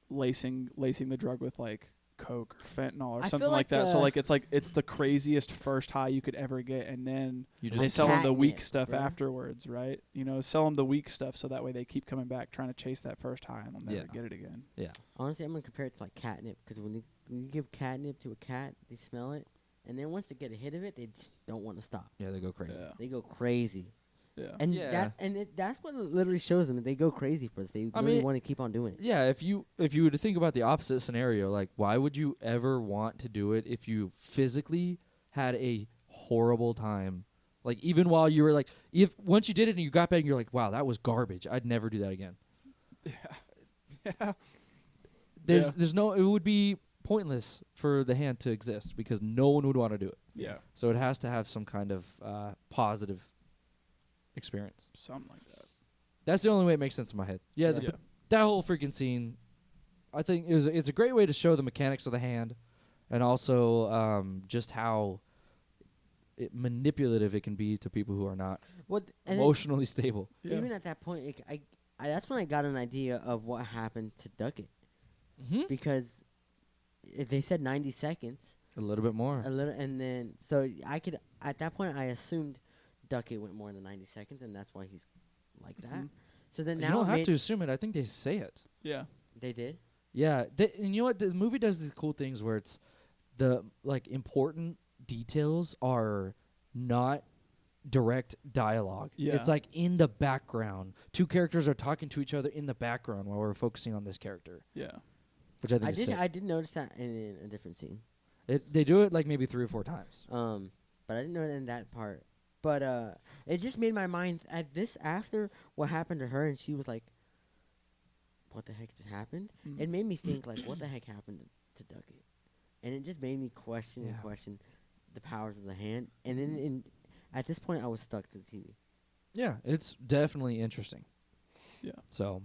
lacing the drug with like coke or fentanyl or I something feel like like that. So the- it's the craziest first high you could ever get, and then You they just sell them the weak catnip, stuff bro. afterwards, right? Sell them the weak stuff so that way they keep coming back trying to chase that first high and they'll never Yeah. get it again. yeah. Honestly, I'm gonna compare it to like catnip because when you give catnip to a cat, they smell it, and then once they get a hit of it, they just don't want to stop. Yeah, they go crazy. Yeah, They go crazy, yeah. and Yeah. that's what it literally shows them. They go crazy for this. They I really mean- want to keep on doing it. Yeah, if you were to think about the opposite scenario, like why would you ever want to do it if you physically had a horrible time? Like even while you were like, if once you did it and you got back and you're like, wow, that was garbage. I'd never do that again. Yeah. There's no, it would be pointless for the hand to exist because no one would want to do it. Yeah. So it has to have some kind of positive experience. Something like that. That's the only way it makes sense in my head. Yeah, Yeah. that whole freaking scene, I think it's a great way to show the mechanics of the hand, and also just how manipulative it can be to people who are not emotionally stable. Yeah. Even at that point, I that's when I got an idea of what happened to Duckett Mm-hmm. because if they said 90 seconds, A little bit more. a little, and then so I could at that point I assumed Duckett went more than 90 seconds, and that's why he's like that. Mhm. So then You now don't it have made- to assume it. I think they say it. Yeah. they did. Yeah, and you know what? The movie does these cool things where it's the like important details are not direct dialogue. Yeah. It's like in the background. Two characters are talking to each other in the background while we're focusing on this character, Yeah. which I think is sick. I did notice that in a different scene. They do it like maybe 3 or 4 times. But I didn't know it in that part. But it just made my mind at this after what happened to her, and she was like, "What the heck just happened?" Mhm. It made me think like, "What the heck happened to Duckett?" And it just made me question and Yeah. question the powers of the hand. And then at this point, I was stuck to the TV. Yeah, it's definitely interesting. Yeah. So,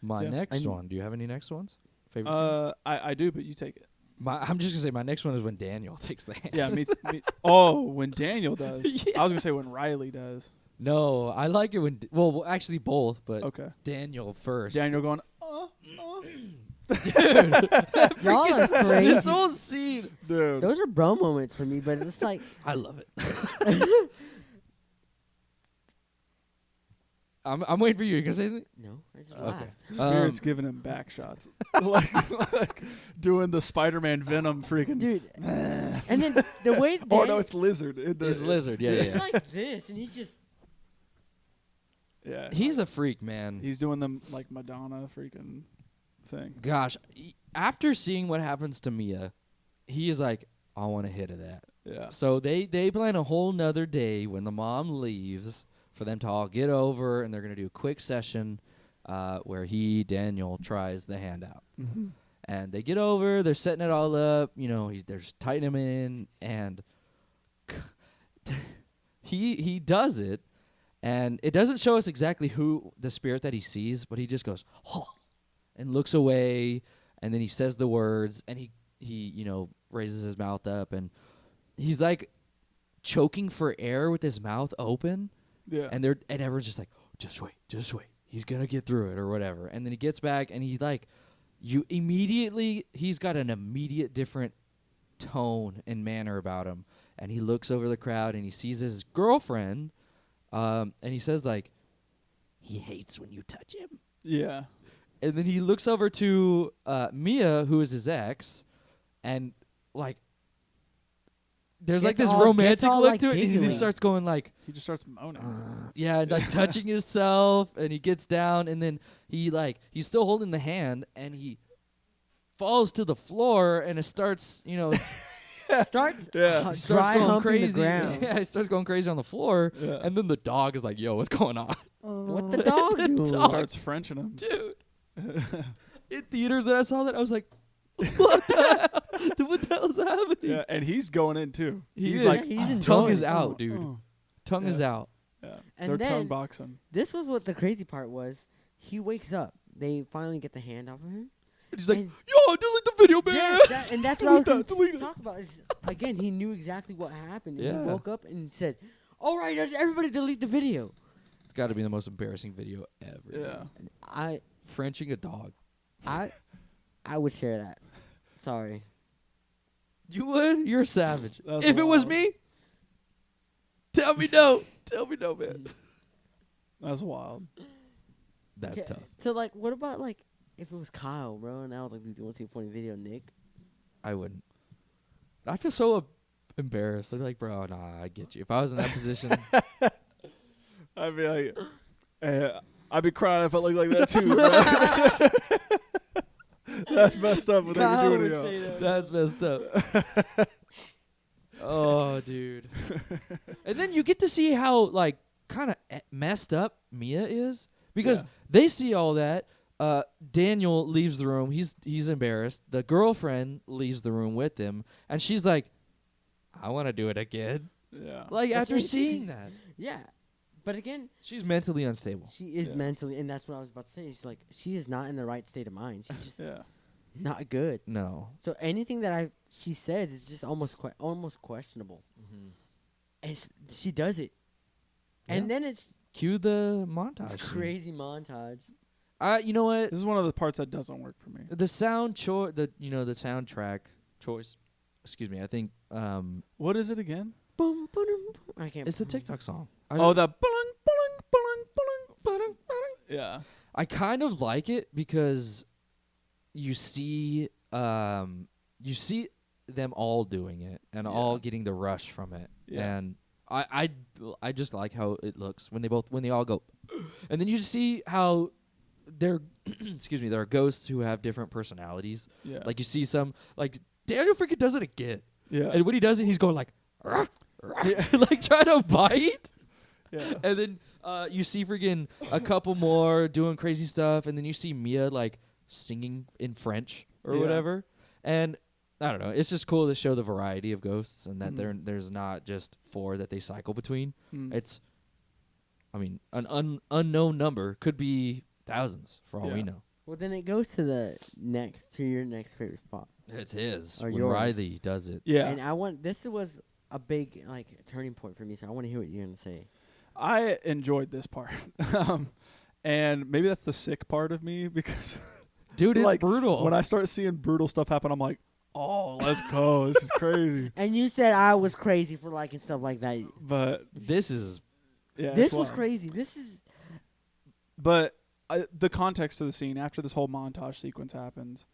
my Yeah. next And- one. Do you have any next ones? Favorite scenes? I do, but you take it. I'm just gonna say my next one is when Daniel takes the hand. Yeah, oh, when Daniel does. Yeah. I was gonna say when Riley does. No, I like it when. Well, actually both, but Okay. Daniel first. Daniel going. Y'all are crazy. This whole scene. Dude. Those are bro moments for me, but it's like, I love it. I'm waiting for you. You gonna say anything? no, I just Okay. laughed. Spirit's giving him back shots, like doing the Spider-Man Venom freaking. Dude. And then the way Oh no, it's Lizard. It's Lizard. Yeah, it's yeah. like this, and he's just Yeah. He's a freak, man. He's doing them like Madonna freaking thing. Gosh, after seeing what happens to Mia, he is like, I want a hit of that. Yeah. So they plan a whole nother day when the mom leaves for them to all get over, and they're going to do a quick session where Daniel, tries the hand out. Mm-hmm. And they get over, they're setting it all up, they're just tightening him in, and he does it, and it doesn't show us exactly who the spirit that he sees, but he just goes, oh, and looks away, and then he says the words, and he raises his mouth up, and he's like choking for air with his mouth open. Yeah. And everyone's just like, just wait. He's gonna get through it or whatever. And then he gets back and he's like, he's got an immediate different tone and manner about him. And he looks over the crowd and he sees his girlfriend, and he says like, he hates when you touch him. Yeah. And then he looks over to Mia, who is his ex, and like, there's like this romantic look to it, and he just starts going like, he just starts moaning. yeah, and like touching himself, and he gets down, and then he's still holding the hand, and he falls to the floor, and it starts, starts starts dry going humping crazy. the ground. Yeah, he starts going crazy on the floor, Yeah. and then the dog is like, "Yo, what's going on, What the dog The do? dog- Starts Frenching him. dude?" In theaters, when I saw that, I was like, "What the hell? What the hell's happening?" Yeah, and he's going in too. He He's is. like, He's "Oh, enjoying tongue is it. out, dude. Tongue is Yeah. out. Yeah. And They're then- tongue boxing. This was what the crazy part was. He wakes up. They finally get the hand off of him. And he's like, And- "Yo, delete the video, man." Yeah, and that's what I was Delete going that, delete to it. talk about. Again, he knew exactly what happened. Yeah. He woke up and said, "All right, everybody, delete the video." It's got to be the most embarrassing video ever. Yeah. And I Frenching a dog. would share that. Sorry. You would? You're a savage. That's If it was wild. me, tell me no. Tell me no, man. That's wild. That's Okay, tough. So like, what about like if it was Kyle, bro? And I was like, "Dude, you want to see a funny video, Nick?" I wouldn't. I feel so embarrassed. I'd be like, bro, nah, I get you. If I was in that position, I'd be like, I'd be crying if I looked like that too. Bro. That's messed up. What they Kyle were would doing say to you. that. that's messed up. Oh, dude. And then you get to see how, like, kind of messed up Mia is. Because Yeah. they see all that. Daniel leaves the room. He's embarrassed. The girlfriend leaves the room with him. And she's like, I want to do it again. Yeah. Like, That's after right, seeing she's- that. Yeah, but again, She's mentally unstable. she is Yeah. mentally, and that's what I was about to say. She's like, she is not in the right state of mind. She's just Yeah. not good. No. So anything that she says is just almost questionable, and she does it, and Yeah. then it's Cue the montage. a scene. crazy montage. You know what? This is one of the parts that doesn't work for me. The sound the soundtrack choice. Excuse me. I think What is it again? Boom, boom, boom. I can't. it's the TikTok song. Oh, the bulung, bulung, bulung, bulung, bulung. Yeah. I kind of like it because you see them all doing it and all getting the rush from it. Yeah. And I just like how it looks when they all go, and then you see how they're excuse me, there are ghosts who have different personalities. Yeah. Like you see some, like Daniel freaking does it again. Yeah. And when he does it, he's going like, like trying to bite. Yeah. And then you see freaking a couple more doing crazy stuff, and then you see Mia like singing in French or Yeah. whatever. And I don't know, it's just cool to show the variety of ghosts and that Mhm. there's not just 4 that they cycle between. Mm. It's, I mean, an unknown number could be thousands for all we Yeah. know. Well, then it goes to your next favorite spot. It's his Or when yours. Riley does it. Yeah. And this was a big turning point for me, so I want to hear what you're gonna say. I enjoyed this part. And maybe that's the sick part of me because Dude, it's like, brutal. when I start seeing brutal stuff happen, I'm like, oh, let's go. This is crazy. And you said I was crazy for liking stuff like that. But this is yeah, This it's was wild. crazy. This is But the context of the scene after this whole montage sequence happens,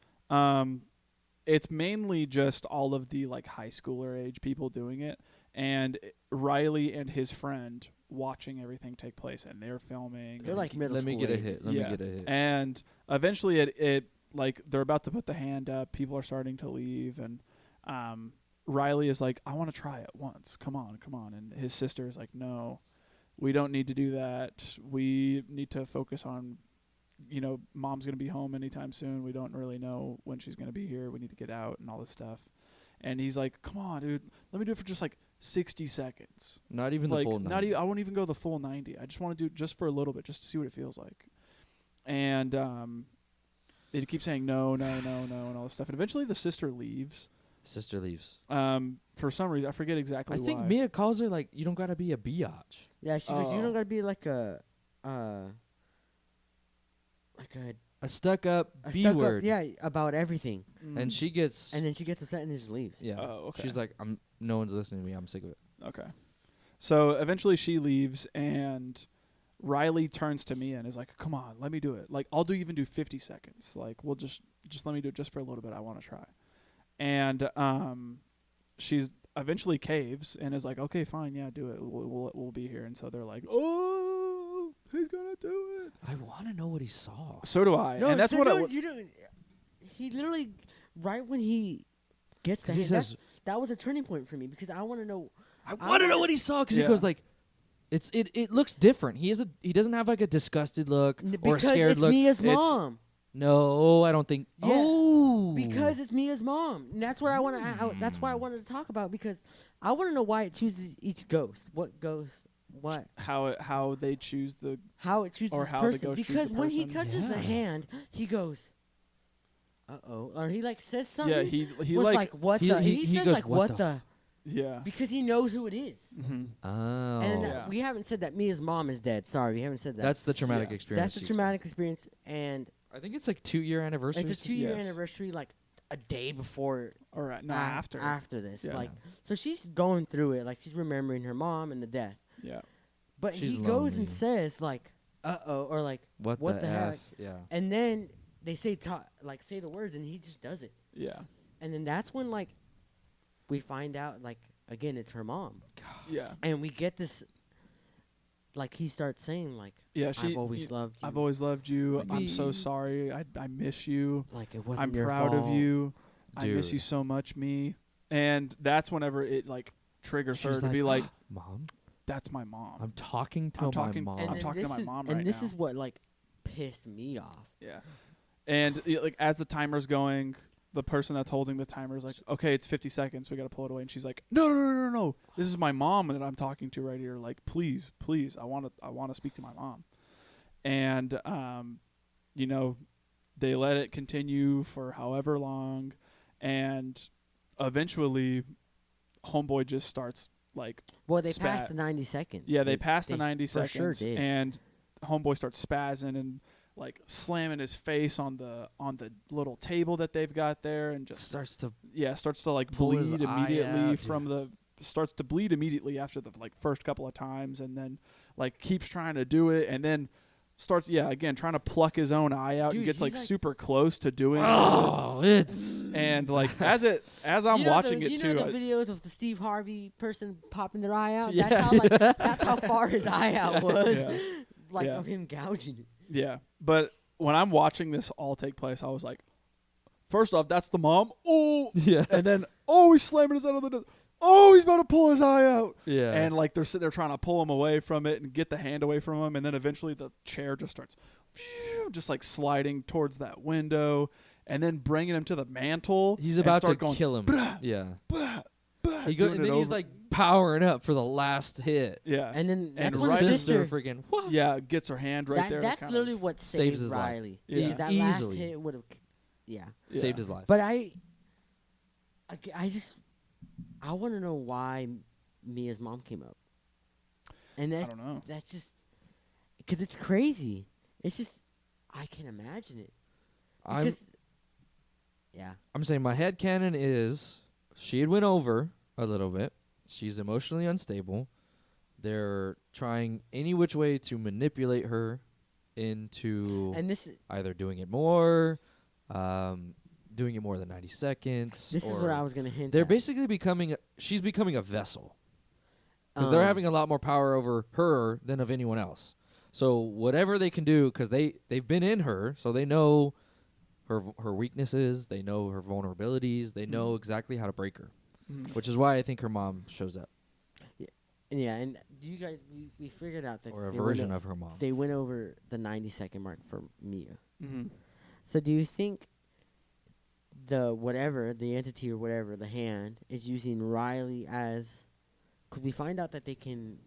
it's mainly just all of the like high schooler age people doing it, and Riley and his friend watching everything take place, and they're filming. they're and- like middle let me school get a age. hit. Let Yeah. me get a hit. And eventually, it like they're about to put the hand up. People are starting to leave, and Riley is like, I want to try it once. Come on. And his sister is like, no, we don't need to do that. We need to focus on, mom's going to be home anytime soon. We don't really know when she's going to be here. We need to get out and all this stuff. And he's like, come on, dude, let me do it for just 60 seconds. Not even the full 90. Not even, I won't even go the full 90. I just want to do it just for a little bit, just to see what it feels like. And they keep saying no, and all this stuff. And eventually the sister leaves. Sister leaves. For some reason, I forget exactly why. I think Mia calls her you don't gotta be a biatch. Yeah, she goes, you don't gotta be A stuck up B word. Yeah, about everything. And she gets. And then she gets upset and just leaves. Yeah. Oh, okay. She's like, no one's listening to me. I'm sick of it. Okay. So eventually she leaves, and Riley turns to Mia and is like, come on, let me do it. I'll even do 50 seconds. We'll just let me do it just for a little bit. I want to try. And she's eventually caves and is like, okay, fine, yeah, do it. We'll be here. And so they're like, oh, he's gonna do it. I want to know what he saw. So do I. No, and that's so what no, he literally, right when he gets the he hand, says, that was a turning point for me because I want to know. I want to know what he saw because he goes it looks different. He doesn't have a disgusted look or a scared look. Mia's mom. No, I don't think. Yeah. Oh, Because it's Mia's mom. And that's what I want to. That's why I wanted to talk about because I want to know why it chooses each ghost. What ghost? What? How they choose the How it chooses or the how person. the ghost choose Because the when he person. touches the hand, he goes, "Uh-oh," or he says something. yeah he was like what he- the? he He says goes, like "What what the the? yeah Because he knows who it is. mm-hmm. Oh, And Yeah. we haven't said that Mia's mom is dead. Sorry, we haven't said that. that's the traumatic Yeah. experience. That's a traumatic experience, and I think it's 2-year anniversary. it's a 2-year Yes. anniversary, a day before. All right, no, after this, Yeah. so she's going through it, she's remembering her mom and the death. yeah But She's he goes and lonely. says "uh-oh" or what the heck, F? Yeah. and then they say say the words, and he just does it, yeah and then that's when we find out again it's her mom, yeah and we get this he starts saying yeah I've always loved you. I've always loved you. I'm so Maybe- sorry. I miss you. it wasn't I'm your proud of fault. you. I miss Dude. you so much, me. And that's whenever it triggers her She's to be like, Mom, that's my mom. I'm talking to I'm my talking- mom. And I'm then talking to this my is- mom and right this now. is what pissed me off. Yeah. And as the timer's going, the person that's holding the timer is like, okay, it's 50 seconds. We got to pull it away. And she's like, no. This is my mom that I'm talking to right here. Please, I want to speak to my mom. And, they let it continue for however long. And eventually, homeboy just starts Well, they Spat. passed the 90 seconds. yeah, they passed the 90 for seconds. sure did. And homeboy starts spazzing and slamming his face on the little table that they've got there, and just starts to pull his his bleed eye immediately out, from the starts to bleed immediately after the first couple of times, and then keeps trying to do it, and then starts again trying to pluck his own eye out, Dude, and gets he's super close to doing Oh, it's it. And as I'm watching it you too, know the videos of the Steve Harvey person popping their eye out? Yeah. That's how far his eye out was. Yeah. Yeah. Of him gouging it. yeah. But when I'm watching this all take place, I was like, first off, that's the mom. Oh, yeah, and then he's slamming his head on the door. Oh, he's about to pull his eye out. yeah, And they're sitting there trying to pull him away from it and get the hand away from him, and then eventually the chair just starts just sliding towards that window, and then bringing him to the mantle. he's and about to start going, kill him. "Brah, Yeah, brah, brah," he goes, doing and it then he's over- powering up for the last hit. yeah, And then And that's when right- the Sister sister. freaking what? yeah, gets her hand right there. to That's kind literally of, what saves saved his life. Riley. Yeah. That Easily. last hit would have. Yeah. yeah. Saved his life. But I want to know why Mia's mom came up. And I don't know. that's just because it's crazy. It's just I can imagine it. Because, yeah. I'm saying my head canon is she had went over a little bit. She's emotionally unstable. They're trying any which way to manipulate her into And this is either doing it more, doing it more than 90 seconds. this is or what I was gonna hint. They're at. basically she's becoming a vessel. Because they're having a lot more power over her than of anyone else. So whatever they can do, because they've been in her, so they know her weaknesses, they know her vulnerabilities, they know exactly how to break her. which is why I think her mom shows up, Yeah, and do you guys we figured out that or a they version went of her mom. they went over the 90-second mark for Mia. Mm-hmm. So do you think the entity or whatever, the hand, is using Riley as... Could we find out that they can...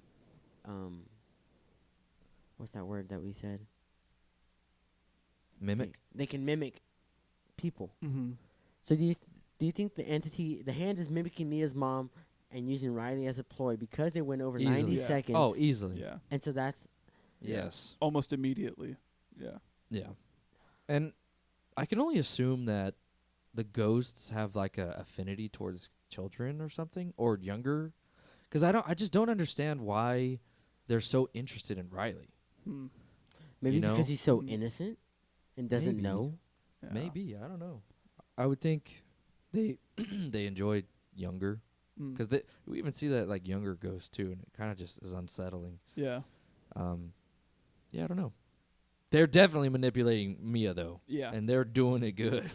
what's that word that we said? Mimic. They can mimic people. Mm-hmm. So do you think the entity, the hand, is mimicking Mia's mom and using Riley as a ploy because they went over 90 Easily. Yeah. seconds? Oh, easily. Yeah. And so that's... Yes. Almost immediately. Yeah. Yeah. And I can only assume that the ghosts have like a affinity towards children or something, or younger, because I just don't understand why they're so interested in Riley. Hmm. Maybe You know? because he's so Mm. innocent and doesn't Maybe. know. Yeah. Maybe, I don't know. I would think they they enjoy younger, Mm. because we even see that like younger ghosts too, and it kind of just is unsettling. Yeah. Yeah, I don't know. They're definitely manipulating Mia though, Yeah. and they're doing it good.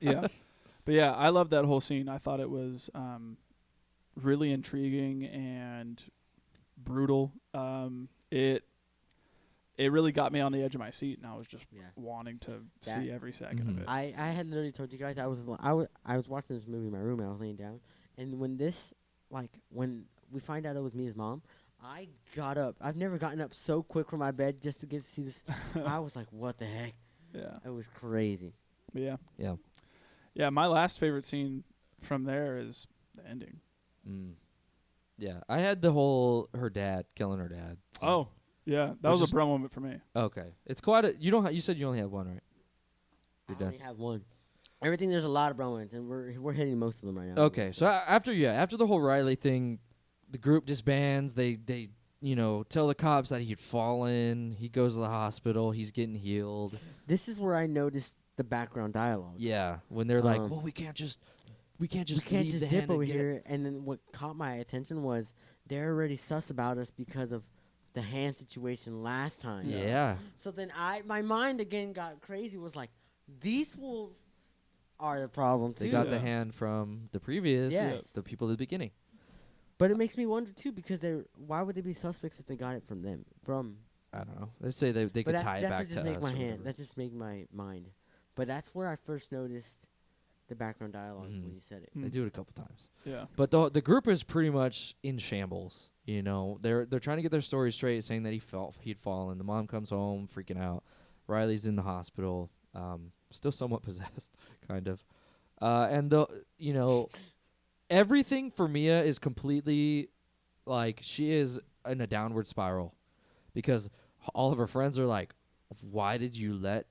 Yeah. But yeah, I love that whole scene. I thought it was really intriguing and brutal. It really got me on the edge of my seat, and I was just Yeah. wanting to That- see every second of Mhm. it. I had literally told you guys I was watching this movie in my room and I was laying down, and when when we find out it was Mia's mom, I got up. I've never gotten up so quick from my bed just to get to see this. I was like, what the heck? Yeah. It was crazy. But yeah. Yeah. Yeah, my last favorite scene from there is the ending. Mm. Yeah, I had the whole her dad killing her dad. So. Oh, yeah. That Which was is- a bro moment for me. Okay, it's quite a. You don't. You said you only have one, right? I You're done. only have one. Everything, there's a lot of bromance, and we're hitting most of them right now. Okay, so after the whole Riley thing, the group disbands. They tell the cops that he'd fallen. He goes to the hospital. He's getting healed. This is where I noticed the background dialogue. Yeah, when they're like, Um, well, we can't just we can't leave just the dip hand over and get it." here. And then what caught my attention was they're already sus about us because of the hand situation last time. Yeah. So then my mind again got crazy. Was like, these fools are the problem too. They got the Yeah. hand from the previous, Yeah. the people at the beginning. But it makes me wonder too, because why would they be suspects if they got it from them? I don't know. Let's say they But could that's, tie it that's back what just to make us. my or hand. whatever. That just make my mind. But that's where I first noticed the background dialogue Mhm. when you said it. Mm. They do it a couple times. Yeah. But the group is pretty much in shambles. You know, they're trying to get their story straight, saying that he'd fallen. The mom comes home freaking out. Riley's in the hospital, still somewhat possessed, kind of. And everything for Mia is completely like she is in a downward spiral, because all of her friends are like, "Why did you let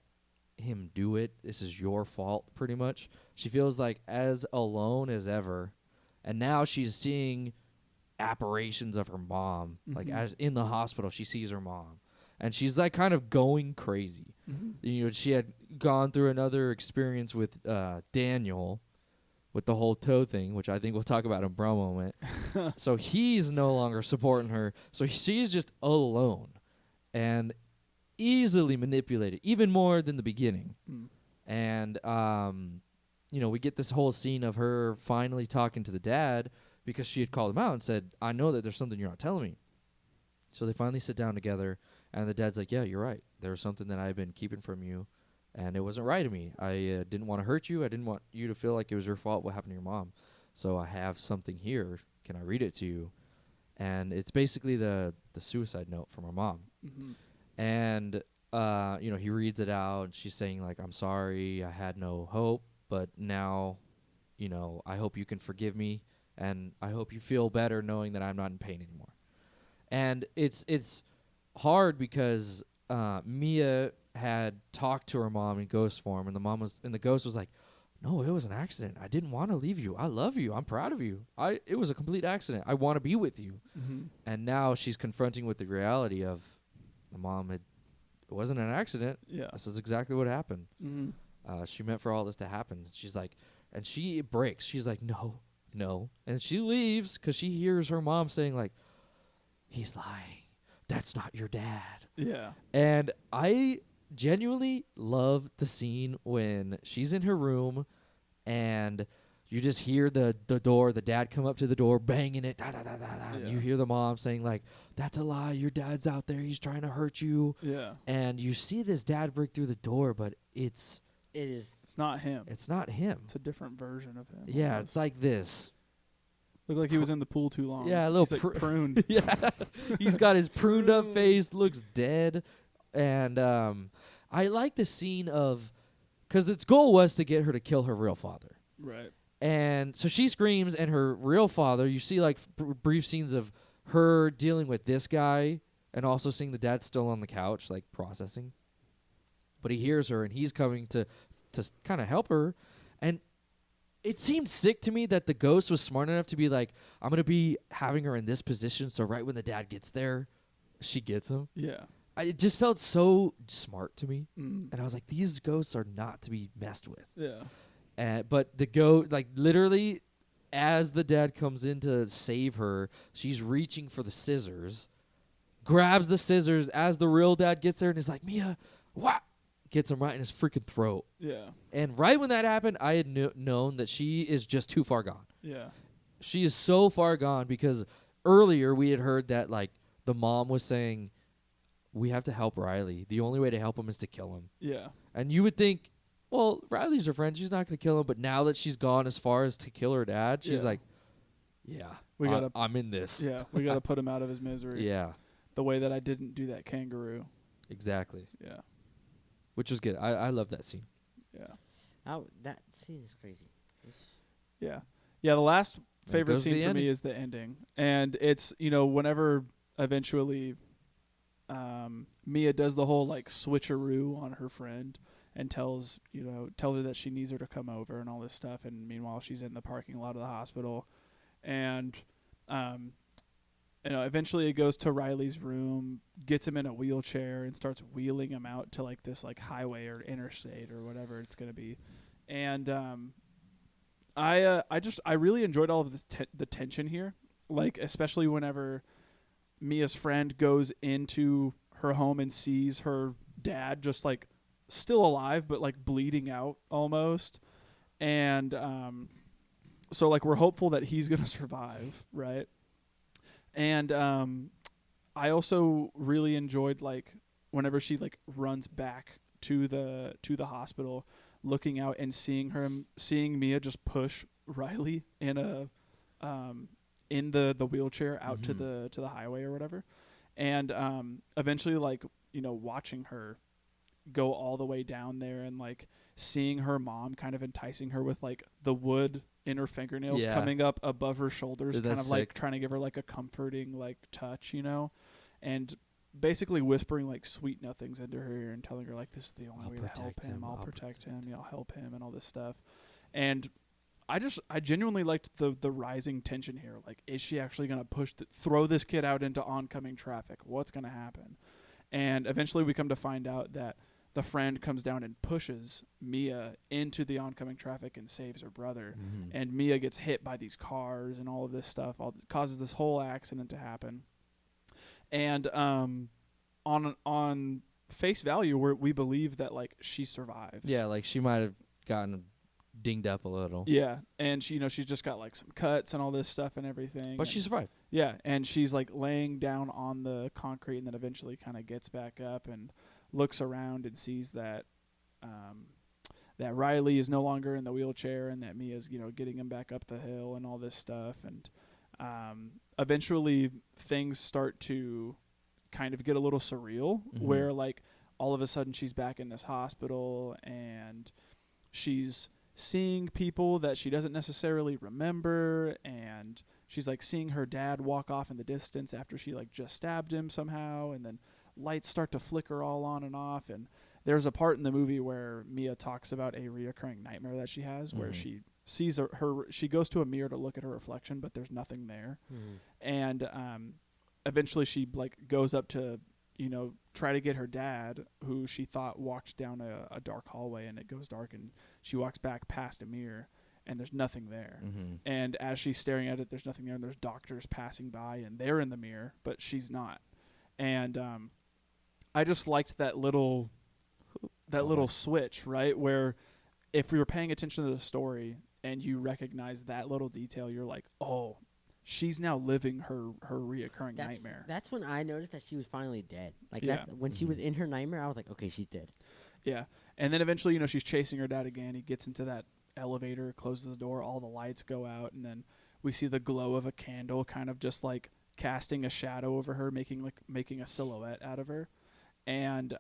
him do it? This is your fault." Pretty much, she feels like as alone as ever, and now she's seeing apparitions of her mom. Like Mhm. as in the hospital, she sees her mom, and she's like kind of going crazy. Mm-hmm. She had gone through another experience with Daniel, with the whole toe thing, which I think we'll talk about in bro moment. So he's no longer supporting her. So she's just alone and easily manipulated, even more than the beginning. Mm. And we get this whole scene of her finally talking to the dad, because she had called him out and said, "I know that there's something you're not telling me." So they finally sit down together, and the dad's like, "Yeah, you're right. There was something that I've been keeping from you, and it wasn't right of me. I didn't want to hurt you. I didn't want you to feel like it was your fault what happened to your mom. So I have something here. Can I read it to you?" And it's basically the suicide note from her mom. Mm-hmm. And he reads it out, and she's saying like, "I'm sorry, I had no hope, but now, I hope you can forgive me, and I hope you feel better knowing that I'm not in pain anymore." And it's hard because Mia had talked to her mom in ghost form, and the ghost was like, "No, it was an accident. I didn't want to leave you. I love you. I'm proud of you. It was a complete accident. I want to be with you." Mm-hmm. And now she's confronting with the reality of the mom it wasn't an accident. Yeah. This is exactly what happened. Mm-hmm. She meant for all this to happen. She's like, and she breaks. She's like, no. And she leaves because she hears her mom saying like, "He's lying. That's not your dad." Yeah. And I genuinely love the scene when she's in her room and you just hear the door, the dad come up to the door, banging it, da, da, da, da, da, and you hear the mom saying, like, that's a lie, your dad's out there, he's trying to hurt you. Yeah. And you see this dad break through the door, but it's not him. It's not him. It's a different version of him. Yeah, almost. it's like this. Looked like he was in the pool too long. Yeah, a little He's like pruned. Yeah, he's got his pruned up face, looks dead. And I like the scene of, because its goal was to get her to kill her real father. Right. And so she screams, and her real father, you see like brief scenes of her dealing with this guy and also seeing the dad still on the couch, like processing. But he hears her, and he's coming to kind of help her. And it seemed sick to me that the ghost was smart enough to be like, I'm going to be having her in this position, so right when the dad gets there, she gets him. Yeah. It just felt so smart to me. Mm. And I was like, these ghosts are not to be messed with. Yeah. But the ghost, like literally, as the dad comes in to save her, she's reaching for the scissors, grabs the scissors as the real dad gets there and is like, Mia, what? Gets him right in his freaking throat. Yeah. And right when that happened, I had known that she is just too far gone. Yeah. She is so far gone because earlier we had heard that like the mom was saying, we have to help Riley. The only way to help him is to kill him. Yeah. And you would think, well, Riley's her friend. She's not going to kill him. But now that she's gone as far as to kill her dad, she's like, yeah, I'm in this. Yeah. We got to put him out of his misery. Yeah. The way that I didn't do that kangaroo. Exactly. Yeah. Which was good. I love that scene. Yeah. That scene is crazy. Yeah. Yeah. The last favorite goes the scene for ending. me is the ending. And it's, whenever eventually Mia does the whole like switcheroo on her friend and tells her that she needs her to come over and all this stuff. And meanwhile, she's in the parking lot of the hospital. And, eventually it goes to Riley's room, gets him in a wheelchair and starts wheeling him out to like this like highway or interstate or whatever it's going to be. And, I really enjoyed all of the tension here. Like, especially whenever Mia's friend goes into her home and sees her dad just like still alive but like bleeding out almost, and so like we're hopeful that he's gonna survive, right? And I also really enjoyed like whenever she like runs back to the hospital, looking out and seeing Mia just push Riley in a in the wheelchair out to the highway or whatever, and eventually like watching her go all the way down there and like seeing her mom kind of enticing her with like the wood in her fingernails coming up above her shoulders, kind of like trying to give her like a comforting like touch, and basically whispering like sweet nothings into her ear and telling her like, this is the only way to help him. I'll protect him. I'll help him and all this stuff. And I genuinely liked the rising tension here. Like, is she actually going to throw this kid out into oncoming traffic? What's going to happen? And eventually we come to find out that the friend comes down and pushes Mia into the oncoming traffic and saves her brother. Mm-hmm. And Mia gets hit by these cars and all of this stuff. Causes this whole accident to happen. And on face value, we believe that like she survives. Yeah, like she might have gotten dinged up a little. Yeah, and she's just got like some cuts and all this stuff and everything. But she survived. Yeah, and she's like laying down on the concrete and then eventually kind of gets back up and looks around and sees that that Riley is no longer in the wheelchair and that Mia's getting him back up the hill and all this stuff. And eventually things start to kind of get a little surreal, where like all of a sudden she's back in this hospital and she's seeing people that she doesn't necessarily remember, and she's like seeing her dad walk off in the distance after she like just stabbed him somehow, and then lights start to flicker all on and off. And there's a part in the movie where Mia talks about a reoccurring nightmare that she has, where she sees she goes to a mirror to look at her reflection, but there's nothing there. And eventually she like goes up to try to get her dad, who she thought walked down a dark hallway, and it goes dark, and she walks back past a mirror and there's nothing there. And as she's staring at it, there's nothing there, and there's doctors passing by and they're in the mirror, but she's not. And I just liked that little switch, right, where if we were paying attention to the story and you recognize that little detail, you're like, oh, she's now living her reoccurring nightmare. That's when I noticed that she was finally dead. Like Yeah. when she was in her nightmare, I was like, okay, she's dead. Yeah. And then eventually, she's chasing her dad again. He gets into that elevator, closes the door, all the lights go out, and then we see the glow of a candle kind of just like casting a shadow over her, making a silhouette out of her. And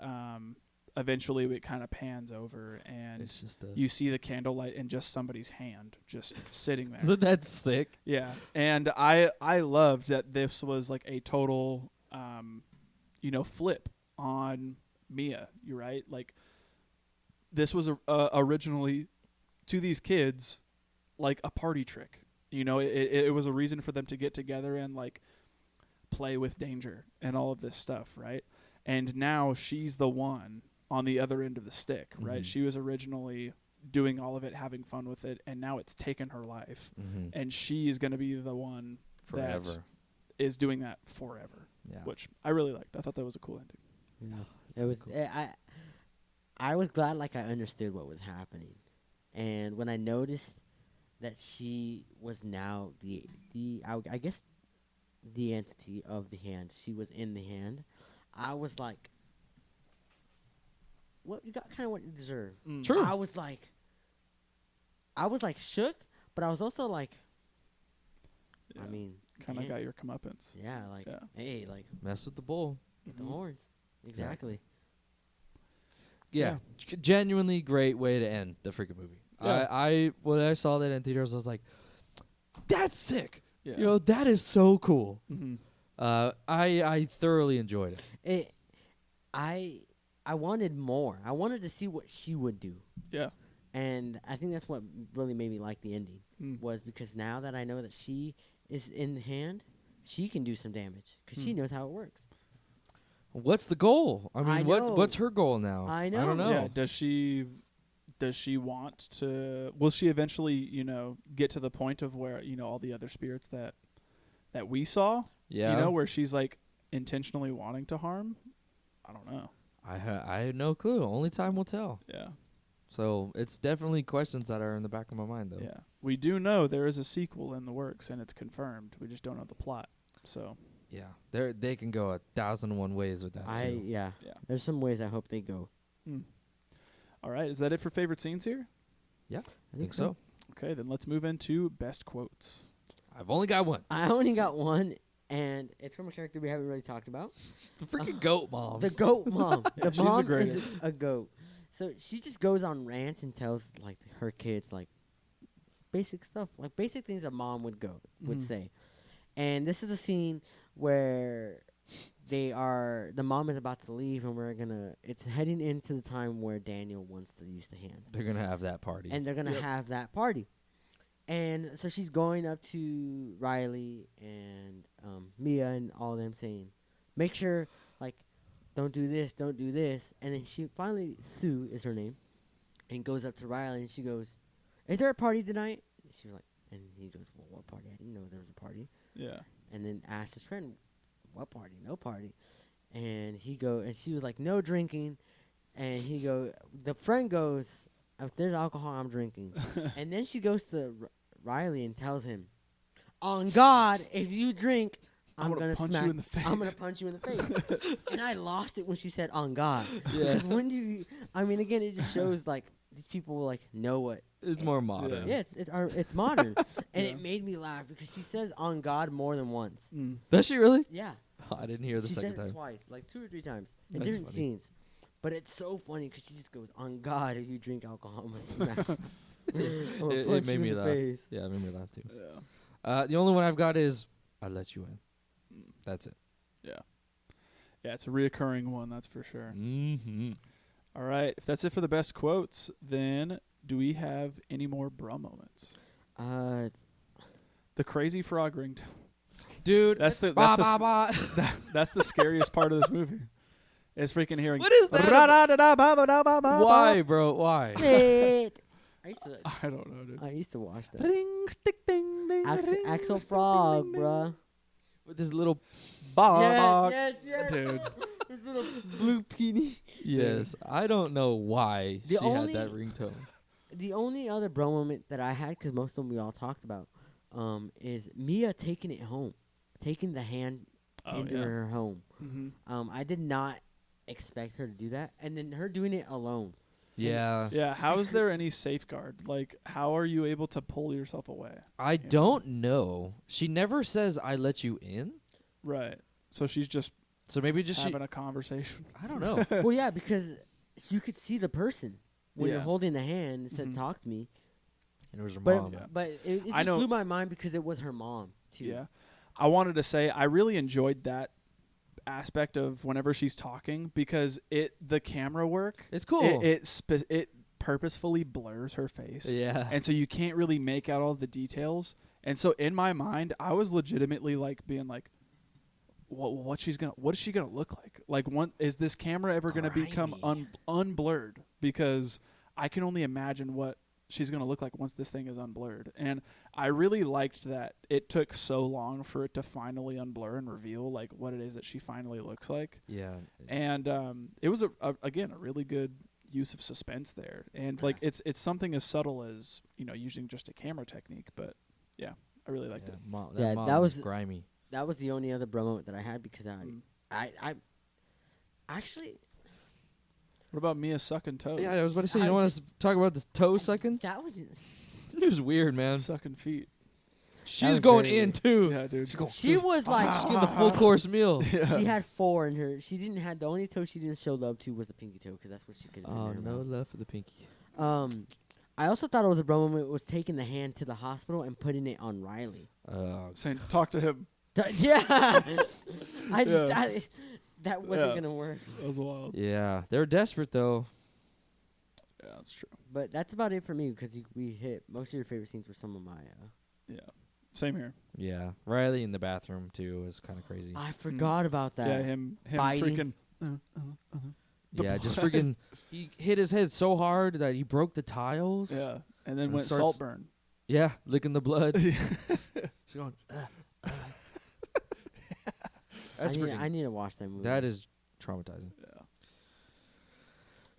eventually it kind of pans over and It's just you see the candlelight in just somebody's hand just sitting there. Isn't that sick? Yeah. And I loved that this was like a total flip on Mia, you're right? Like this was originally to these kids like a party trick. It was a reason for them to get together and like play with danger and all of this stuff, right? And now she's the one on the other end of the stick, right? Mhm. She was originally doing all of it, having fun with it, and now it's taken her life. Mm-hmm. And she is going to be the one that Forever. is doing that forever, Yeah. which I really liked. I thought that was a cool ending. Yeah. It's It so was. cool. I was glad, like I understood what was happening, and when I noticed that she was now I guess the entity of the hand. She was in the hand. I was like, "What you got? Kind of what you deserve." True. I was like shook, but I was also like, Yeah. I mean, Kind of damn. got your comeuppance. Yeah, like, Yeah. hey, like, Mess with the bull. get the Mhm. horns. Exactly. Yeah. Genuinely great way to end the freaking movie. Yeah. I when I saw that in theaters, I was like, that's sick. Yeah. That is so cool. Mm-hmm. I thoroughly enjoyed it. I wanted more. I wanted to see what she would do. Yeah. And I think that's what really made me like the ending, Mm. was because now that I know that she is in the hand, she can do some damage because she Hmm. knows how it works. What's the goal? I mean, I know. what's her goal now? I I don't know. know. Yeah. Does she want to? Will she eventually, get to the point of where all the other spirits that we saw, Yeah. where she's like intentionally wanting to harm? I don't know. I had no clue. Only time will tell. Yeah. So it's definitely questions that are in the back of my mind, though. Yeah. We do know there is a sequel in the works, and it's confirmed. We just don't know the plot. So. Yeah. They can go 1,001 ways with that too. Yeah. Yeah. There's some ways I hope they go. All right. Is that it for favorite scenes here? I think so. Okay. Then let's move into best quotes. I've only got one. I only got one, and it's from a character we haven't really talked about. The freaking goat mom. The goat mom. Yeah, The she's the mom is greatest. a goat. So she just goes on rants and tells like her kids like basic stuff, like basic things a mom would Mhm. say. And this is a scene where the mom is about to leave, and it's heading into the time where Daniel wants to use the hand. They're gonna have that party. And they're going to Yep. have that party. And so she's going up to Riley and Mia and all them saying, make sure, like, don't do this, don't do this. And then she finally, Sue is her name, and goes up to Riley and she goes, is there a party tonight? And she was like, and he goes, well, what party? I didn't know there was a party. Yeah. And then asked his friend, what party? No party. And she was like, no drinking. And the friend goes, if there's alcohol, I'm drinking. And then she goes to Riley and tells him, on God, if you drink, I'm gonna gonna punch smack you in the face. I'm gonna punch you in the face. And I lost it when she said on God. Yeah. Because when do you? I mean, again, it just shows like these people will like know what. It's more modern. Yeah, it's modern, and Yeah. it made me laugh because she says on God more than once. Mm. Does she really? Yeah, I didn't hear the she second said it time. twice, like 2 or 3 times in That's different funny. scenes. But it's so funny because she just goes on God, if you drink alcohol, I'm gonna smack. I'm gonna It punch made you me in the laugh. face. Yeah, it made me laugh too. Yeah. The only one I've got is I let you in. That's it. Yeah, it's a reoccurring one, that's for sure. Mm-hmm. All right. If that's it for the best quotes, then do we have any more bra moments? The crazy frog ringtone. Dude, That's the ba, that's ba, ba. the, that's the scariest part of this movie. Is freaking hearing. What is that? Ra-da-da-ba-ba-da-ba-ba. Why, bro? Why? I I don't know, dude. used to watch that. Ring, tick, ding, ding, ring, Axel tick, Frog, ding, ding, bruh. With this little Ba-ba. yes. Dude. His little blue peony. Yes, I don't know why The she only- had that ringtone. The only other bro moment that I had, because most of them we all talked about, is Mia taking it home, taking the hand into her home. Mm-hmm. I did not expect her to do that, and then her doing it alone. Yeah. Yeah. How is there any safeguard? Like, how are you able to pull yourself away? I don't know. She never says I let you in. Right. So she's just So maybe just having a conversation. I don't know. Well, yeah, because you could see the person when you're Yeah. holding the hand and said, Mhm. "Talk to me." And it was her But mom. but it I just know- blew my mind because it was her mom too. Yeah. I wanted to say I really enjoyed that aspect of whenever she's talking because the camera work, It's cool. it purposefully blurs her face. Yeah. And so you can't really make out all the details. And so in my mind, I was legitimately like being like, what is she gonna look like? Like, is this camera ever gonna become unblurred? Because I can only imagine what she's gonna look like once this thing is unblurred. And I really liked that it took so long for it to finally unblur and reveal like what it is that she finally looks like. Yeah. And it was again a really good use of suspense there. And like it's something as subtle as using just a camera technique. But yeah, I really liked it. Yeah, Mom that was- grimy. That was the only other bro moment that I had because Mm. I actually What about Mia sucking toes? Yeah, I was about to say, you don't want us to talk about the toe sucking? that was It was weird, man. Sucking feet. She's was going very in, weird. too. Yeah, dude. she was like She's getting the full course meal. she had 4 in her. She didn't have the only toe she didn't show love to was the pinky toe because that's what she could. Oh, no love for the pinky. I also thought it was a bro moment was taking the hand to the hospital and putting it on Riley. Saying, talk to him. Yeah, Yeah. that wasn't Yeah. gonna work. That was wild. Yeah. They're desperate, though. Yeah, that's true. But that's about it for me because we hit most of your favorite scenes were some of my. Yeah. Same here. Yeah. Riley in the bathroom, too, is kind of crazy. I forgot about that. Yeah, him biting. freaking. Yeah, just freaking. He hit his head so hard that he broke the tiles. Yeah. And then And went starts- Saltburn. Yeah, licking the blood. She's going. That's freaking. I need to watch that movie. That is traumatizing. Yeah.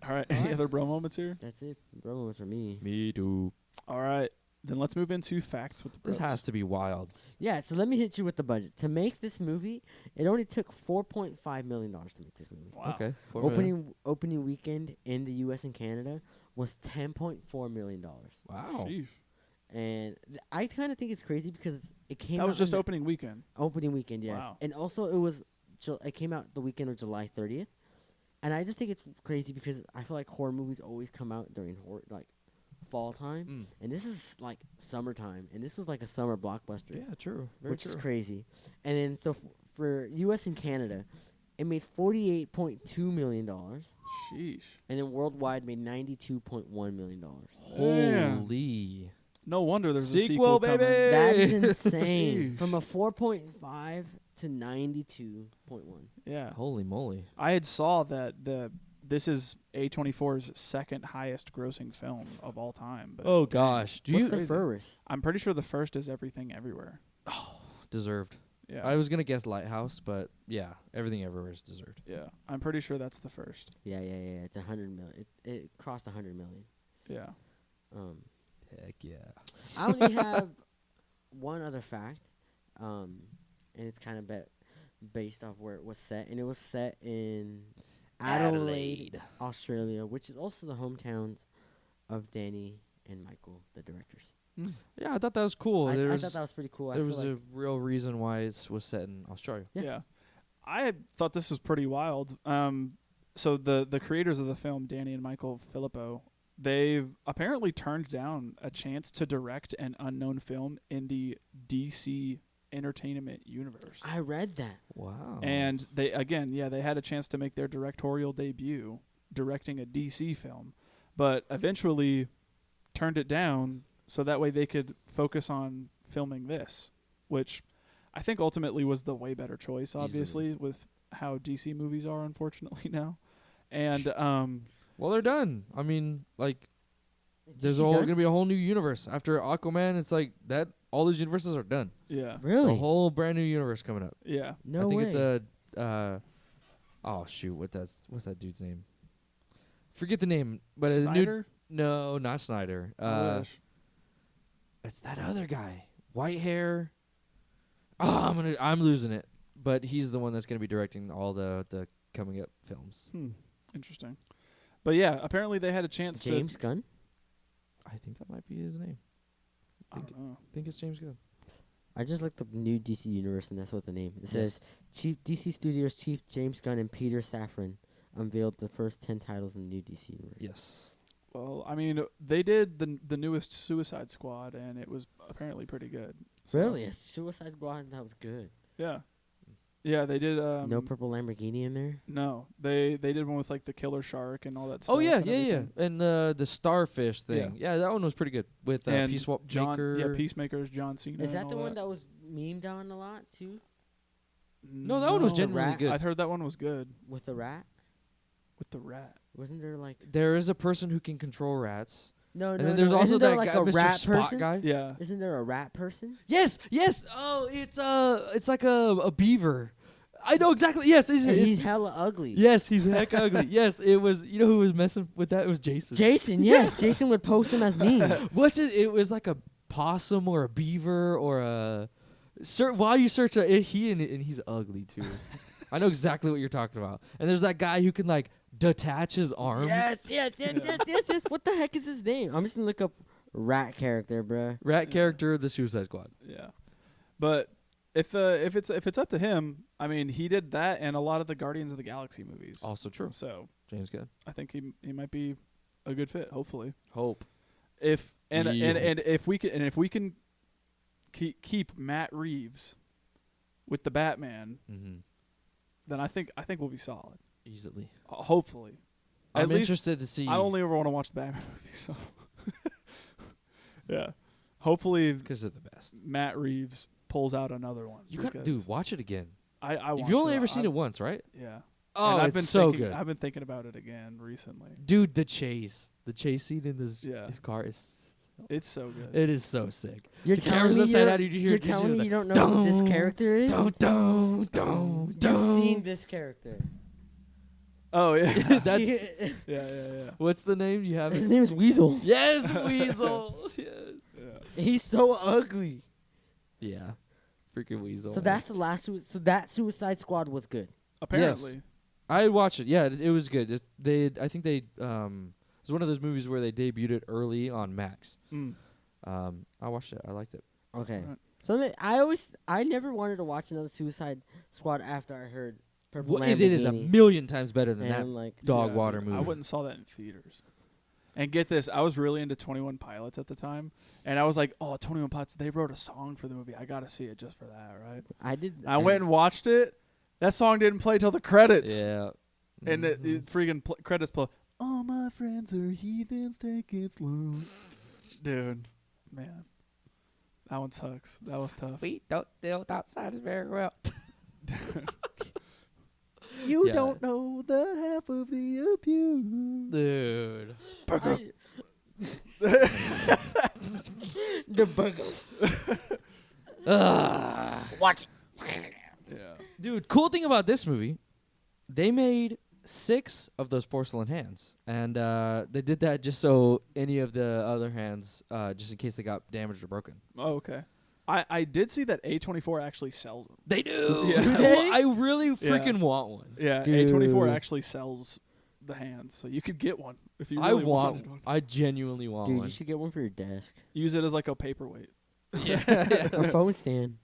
All right. Any other bro moments here? That's it. Bro moments for me. Me too. All right. Then let's move into facts with the bros. This has to be wild. Yeah, so let me hit you with the budget. To make this movie, it only took $4.5 million to make this movie. Wow. Okay. 4 million. Opening weekend in the U.S. and Canada was $10.4 million. Wow. Sheesh. And I kind of think it's crazy because it came That out was just in the opening weekend. opening weekend, yes. Wow. And also it came out the weekend of July 30th. And I just think it's crazy because I feel like horror movies always come out during fall time. And this is like summertime. And this was like a summer blockbuster. Yeah, true. Very Which true. is crazy. And then so for U.S. and Canada, it made $48.2 million. Sheesh. And then worldwide made $92.1 million. Damn. Holy. No wonder there's a Sequel, sequel coming. baby! That is insane. Sheesh. From a 4.5 to 92.1. Yeah. Holy moly. I had saw that this is A24's second highest grossing film of all time. But Oh, gosh. Do What's you the Crazy. first? I'm pretty sure the first is Everything Everywhere. deserved? Yeah. I was going to guess Lighthouse, but yeah, Everything Everywhere is deserved. Yeah. I'm pretty sure that's the first. Yeah. It's 100 million. It crossed 100 million. Yeah. Heck yeah. I only have one other fact, and it's kind of based off where it was set, and it was set in Adelaide, Australia, which is also the hometowns of Danny and Michael, the directors. Yeah, I thought that was cool. I There thought that was pretty cool. I there feel was like a real reason why it was set in Australia. Yeah. Yeah. I thought this was pretty wild. So the creators of the film, Danny and Michael Philippou, they've apparently turned down a chance to direct an unknown film in the DC entertainment universe. I read that. Wow. And they had a chance to make their directorial debut directing a DC film, but eventually turned it down so that way they could focus on filming this, which I think ultimately was the way better choice, obviously, with how DC movies are, unfortunately, now. And well, they're done. I mean, like, there's DC going done? to be a whole new universe. After Aquaman, it's like that. All these universes are done. yeah, Really? A whole brand new universe coming up. yeah. No I think way. it's a. Oh shoot! What's that dude's name? Forget the name, but a new. Snyder? No, not Snyder. I wish. It's that other guy, white hair. Oh, I'm losing it. But he's the one that's gonna be directing all the coming up films. Interesting. But yeah, apparently they had a chance James to. Gunn. I think that might be his name. I don't know. I think it's James Gunn. I just looked up new DC Universe, and that's what the name. It says Chief DC Studios Chief James Gunn and Peter Safran unveiled the first 10 titles in the new DC Universe. Yes. Well, I mean, they did the newest Suicide Squad, and it was apparently pretty good. So, Really? A Suicide Squad? That was good. Yeah. Yeah, they did. No purple Lamborghini in there? No, they did one with like the killer shark and all that stuff. Oh yeah, and everything. and the starfish thing. Yeah, that one was pretty good with And Peacemaker. Peacemaker's John Cena. Is that and the all one that was memed on a lot, too? No, that one was No. genuinely Rat. good. I'd heard that one was good With the rat? with the rat. Wasn't there like... There is a person who can control rats, No, and no, then there's no. also Isn't there that like guy, a Mr. rat Spot person? guy. Yeah. Isn't there a rat person? Yes. Oh, it's like a beaver. I know exactly. Yes, And he's hella ugly. yes, he's heck ugly. Yes, it was. You know who was messing with that? It was Jason. Jason, yes. Jason would post him as me. What's it? It was like a possum or a beaver or a. While you search, and he's ugly too. I know exactly what you're talking about. And there's that guy who can like detach his arms. Yes. What the heck is his name? I'm just gonna look up rat character, bruh. Rat character, the Suicide Squad. Yeah, but if it's up to him, I mean, he did that and a lot of the Guardians of the Galaxy movies. Also true. So James Gunn. I think he might be a good fit. Hopefully, Hope. if and Yeah. and if we can keep Matt Reeves with the Batman, Mm-hmm. then I think we'll be solid. Easily. Hopefully, I'm At least interested to see. I only ever want to watch the Batman movie. So yeah, hopefully because they're the best. Matt Reeves pulls out another one. You got, dude, watch it again. I want You've only to. ever seen it once, right? Yeah. Oh, and I've it's been so thinking, good. I've been thinking about it again recently. Dude, the chase scene in his car is. It's so good. It is so sick. You're The telling camera's me upside down, you hear- you're you telling hear me the you don't know who this dun, character is? Don't. You've seen this character. Oh yeah. That's yeah. what's the name you have? His It? name is Weasel. Yes, Weasel. Yes. Yeah. He's so ugly. Yeah, freaking Weasel. So that's the last. So that Suicide Squad was good. Apparently. I watched it. Yeah, it was good. I think they it was one of those movies where they debuted it early on Max. Mm. I watched it. I liked it. Okay. Right. So I never wanted to watch another Suicide Squad after I heard Purple Well, it is a Lamborghini. million times better than And that I'm like, dog Yeah, water dude, movie. I went and saw that in theaters. And get this, I was really into 21 Pilots at the time, and I was like, "Oh, 21 Pilots! They wrote a song for the movie. I gotta see it just for that, right?" I did. I went and watched it. That song didn't play till the credits, Yeah. and the freaking credits play. All my friends are heathens. Take it slow, dude. Man, that one sucks. That was tough. We don't deal with outsiders very well. You Yeah. don't know the half of the abuse. Dude. The burger. Watch. Yeah. Dude, cool thing about this movie, they made 6 of those porcelain hands. And they did that just so any of the other hands, just in case they got damaged or broken. Oh, okay. I did see that A24 actually sells them. They do. Yeah. Do they? I really freaking want one. Yeah, Dude. A24 actually sells the hands, so you could get one if you really wanted one. I genuinely want Dude, one. you should get one for your desk. Use it as like a paperweight. Or phone stand.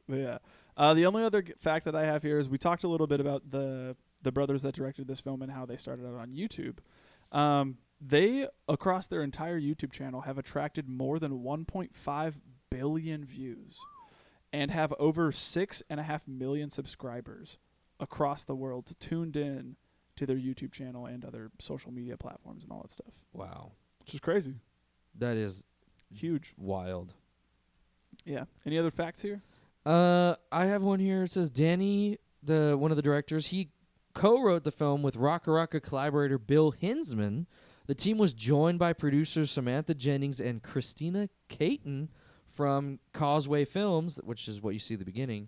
But yeah. The only other fact that I have here is we talked a little bit about the brothers that directed this film and how they started out on YouTube. They, across their entire YouTube channel, have attracted more than 1.5 billion views and have over 6.5 million subscribers across the world tuned in to their YouTube channel and other social media platforms and all that stuff, Wow. which is crazy. That is Huge. wild. Yeah. Any other facts here? I have one here. It says Danny, one of the directors, he co-wrote the film with Rocka Rocka collaborator Bill Hinzman. The team was joined by producers Samantha Jennings and Christina Caton from Causeway Films, which is what you see at the beginning.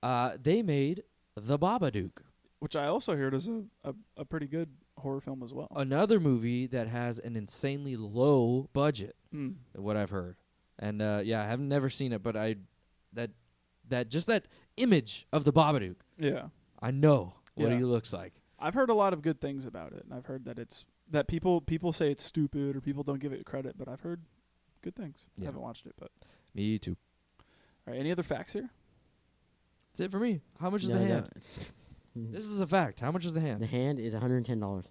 They made The Babadook. Which I also heard is a pretty good horror film as well. Another movie that has an insanely low budget, Mm. what I've heard. And yeah, I have never seen it, but that image of the Babadook, Yeah. I know what Yeah. he looks like. I've heard a lot of good things about it, and I've heard that people say it's stupid or people don't give it credit, but I've heard good things. I Yeah. haven't watched it, but Me too. all right. Any other facts here? That's it for me. How much is No, the no. hand? This is a fact. How much is the hand? The hand is $110.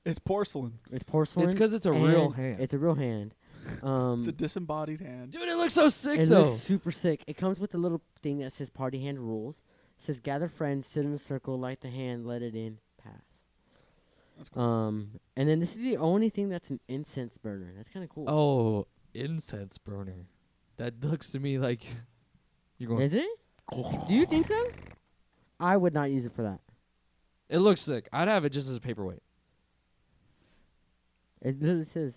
It's porcelain. It's porcelain. It's 'cause it's a real and hand. It's a real hand. It's a disembodied hand. Dude, it looks so sick It though. looks super sick. It comes with a little thing that says party hand rules. It says gather friends, sit in a circle, light the hand, let it in, pass. That's cool. And then this is the only thing that's an incense burner. That's kind of cool. Oh, incense burner. That looks to me like you're going. Is it? Do you think so? I would not use it for that. It looks sick. I'd have it just as a paperweight. It literally says,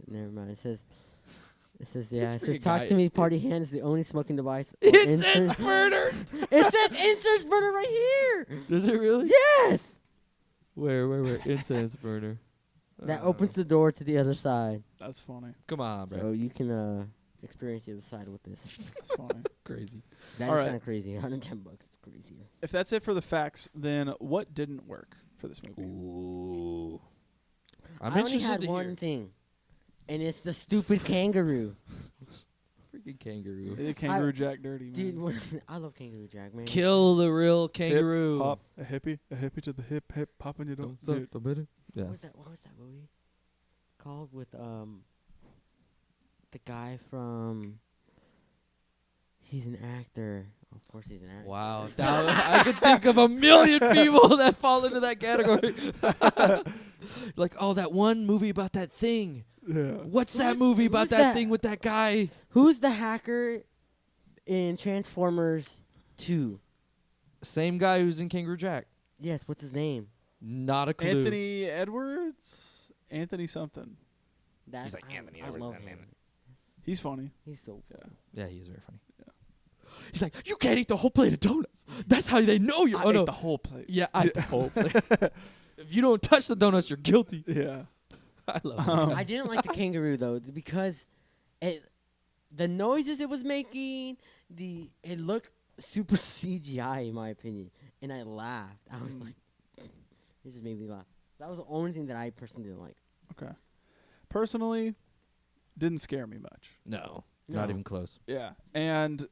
never mind. It says, yeah, it says, Freaking talk guy. to me, party hand is the only smoking device. or Incense burner. It says incense burner right here. Does it really? Yes. Where? Incense burner. That opens the door to the other side. That's funny. Come on, bro. So you can experience the other side with this. That's funny. Crazy. That All is right. kind of crazy. $110. It's crazy. If that's it for the facts, then what didn't work for this movie? Ooh. I'm I only interested had to one hear. thing, and it's the stupid kangaroo. Freaking kangaroo. They did Kangaroo Jack dirty, man. Dude, I love Kangaroo Jack, man. Kill the real Hip, kangaroo. hop, a hippie to the hip, hop, and you don't. Dude. Yeah. What was that movie called with the guy from? He's an actor. Of course, he's an actor. Wow. I could think of a million people that fall into that category. Like, oh, that one movie about that thing. Yeah. What's that movie about who's that that? thing with that guy? Who's the hacker in Transformers 2? Same guy who's in Kangaroo Jack. Yes, what's his name? Not a clue. Anthony Edwards? Anthony something. That's like, Anthony I Edwards, love that him. man. He's funny. He's so Yeah. Yeah, he is very funny. He's like, you can't eat the whole plate of donuts. That's how they know you. I Oh ate no, the whole plate. yeah, I ate the whole plate. If you don't touch the donuts, you're guilty. Yeah. I love it. I didn't like the kangaroo though because the noises it was making, it looked super CGI in my opinion, and I laughed. I was like, it just made me laugh. That was the only thing that I personally didn't like. Okay. Personally, didn't scare me much. No, not No. even close. Yeah. And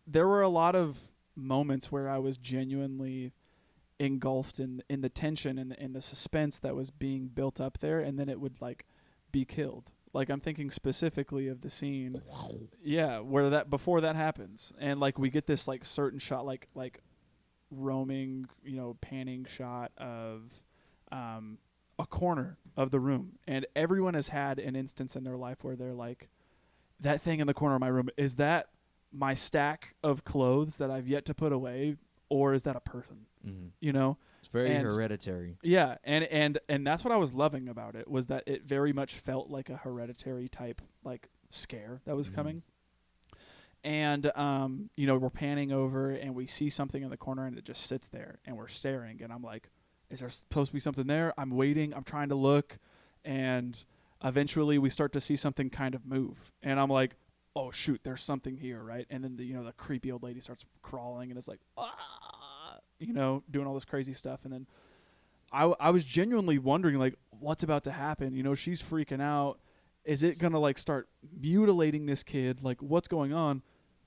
there were a lot of moments where I was genuinely engulfed in the tension and in the suspense that was being built up there, and then it would like be killed. Like I'm thinking specifically of the scene, yeah, where that before that happens, and like we get this like certain shot, like roaming, panning shot of a corner of the room, and everyone has had an instance in their life where they're like, that thing in the corner of my room, is that my stack of clothes that I've yet to put away, or is that a person? Mm-hmm. It's very And- hereditary. Yeah, and that's what I was loving about it, was that it very much felt like a hereditary type like scare that was Mhm. coming. And we're panning over and we see something in the corner and it just sits there and we're staring, and I'm like, is there supposed to be something there? I'm waiting, I'm trying to look, and eventually we start to see something kind of move, and I'm like, oh shoot, there's something here, right? And then the creepy old lady starts crawling and it's like, doing all this crazy stuff. And then I was genuinely wondering, like, what's about to happen? She's freaking out. Is it going to like start mutilating this kid? Like, what's going on?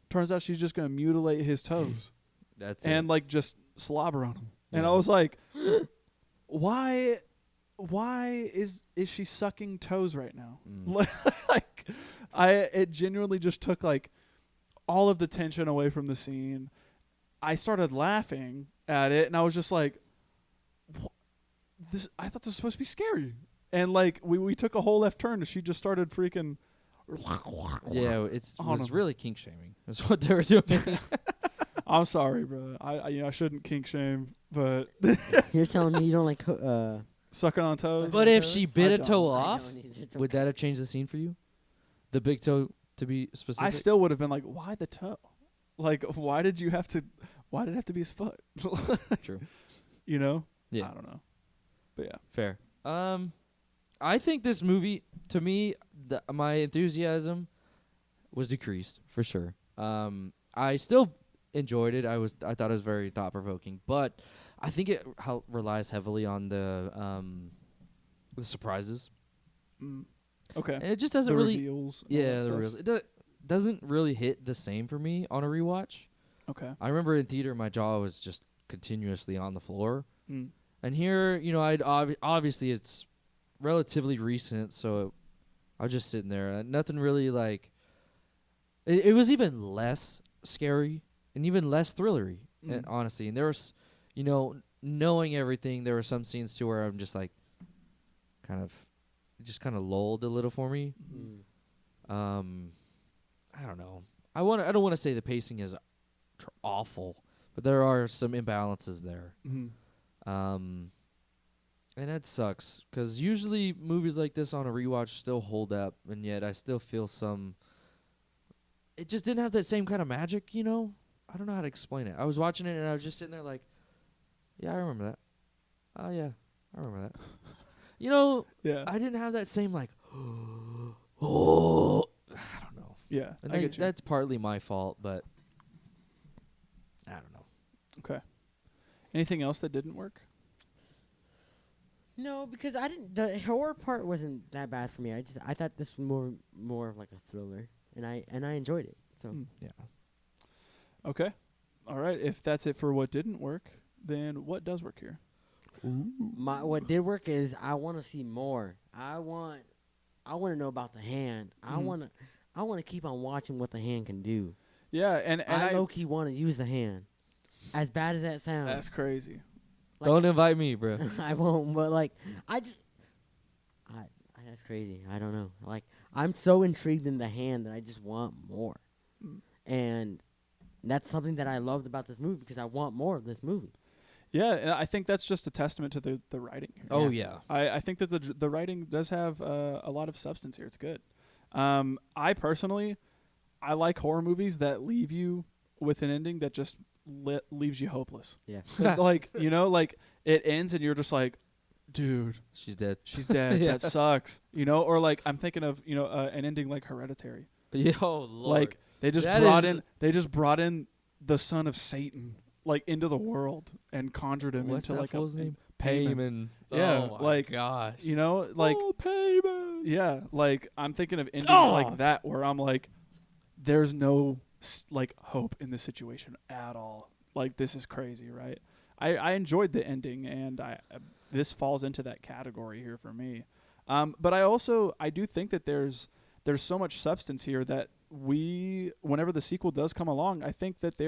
Turns out she's just going to mutilate his toes That's and it. like just slobber on him. And I Yeah. was like, why is she sucking toes right now? Mm. Like, it genuinely just took like all of the tension away from the scene. I started laughing at it, and I was just like, "This! I thought this was supposed to be scary." And like we took a whole left turn, and she just started freaking. Yeah, it on was him. really kink shaming. That's what they were doing. I'm sorry, bro. I shouldn't kink shame, but You're telling me you don't like sucking on toes. But if she bit I a don't. toe I off, don't either. It's would okay. that have changed the scene for you? The big toe, to be specific. I still would have been like, why the toe? Like, why did it have to be his foot? True. Yeah. Yeah. I don't know. But yeah. Fair. I think this movie, to me, my enthusiasm was decreased for sure. I still enjoyed it. I thought it was very thought provoking, but I think it relies heavily on the surprises. Okay. And it just doesn't The really. reveals and all Yeah, that the stuff. reveals. It doesn't really hit the same for me on a rewatch. Okay. I remember in theater, my jaw was just continuously on the floor. Mm. And here, I'd obviously it's relatively recent, so I was just sitting there. Nothing really like. It was even less scary and even less thrillery, and honestly. And there was, knowing everything, there were some scenes too where I'm just like, kind of lulled a little for me. I don't know. I don't want to say the pacing is awful, but there are some imbalances there. And that sucks because usually movies like this on a rewatch still hold up, and yet I still feel some. It just didn't have that same kind of magic, I don't know how to explain it. I was watching it and I was just sitting there like, yeah, I remember that. Oh yeah, I remember that. Yeah. I didn't have that same like, oh, I don't know. Yeah. And I get you. that's partly my fault, but I don't know. Okay. Anything else that didn't work? No, because I didn't. The horror part wasn't that bad for me. I thought this was more of like a thriller, and I enjoyed it. So Yeah. Okay. All right. If that's it for what didn't work, then what does work here? what did work is I want to see more. I want to know about the hand. I want to keep on watching what the hand can do. Yeah, and I low key want to use the hand. As bad as that sounds. That's crazy. Like, Don't invite me, bro. I won't, but like that's crazy. I don't know. Like I'm so intrigued in the hand that I just want more. And that's something that I loved about this movie because I want more of this movie. Yeah, and I think that's just a testament to the writing here. Oh yeah. I think that the writing does have a lot of substance here. It's good. I personally, I like horror movies that leave you with an ending that just leaves you hopeless. Yeah. like it ends and you're just like, dude, She's dead. she's dead. Yeah. That sucks. Or like I'm thinking of an ending like Hereditary. Yo, Lord. Like they just brought in the son of Satan like into the world and conjured him What's into that like fool's name? Payman. Payman. Yeah, Oh my like, gosh. Payman. Yeah, like I'm thinking of endings like that where I'm like, there's no like hope in this situation at all. Like this is crazy, right? I enjoyed the ending, and this falls into that category here for me. But I do think that there's so much substance here that whenever the sequel does come along, I think that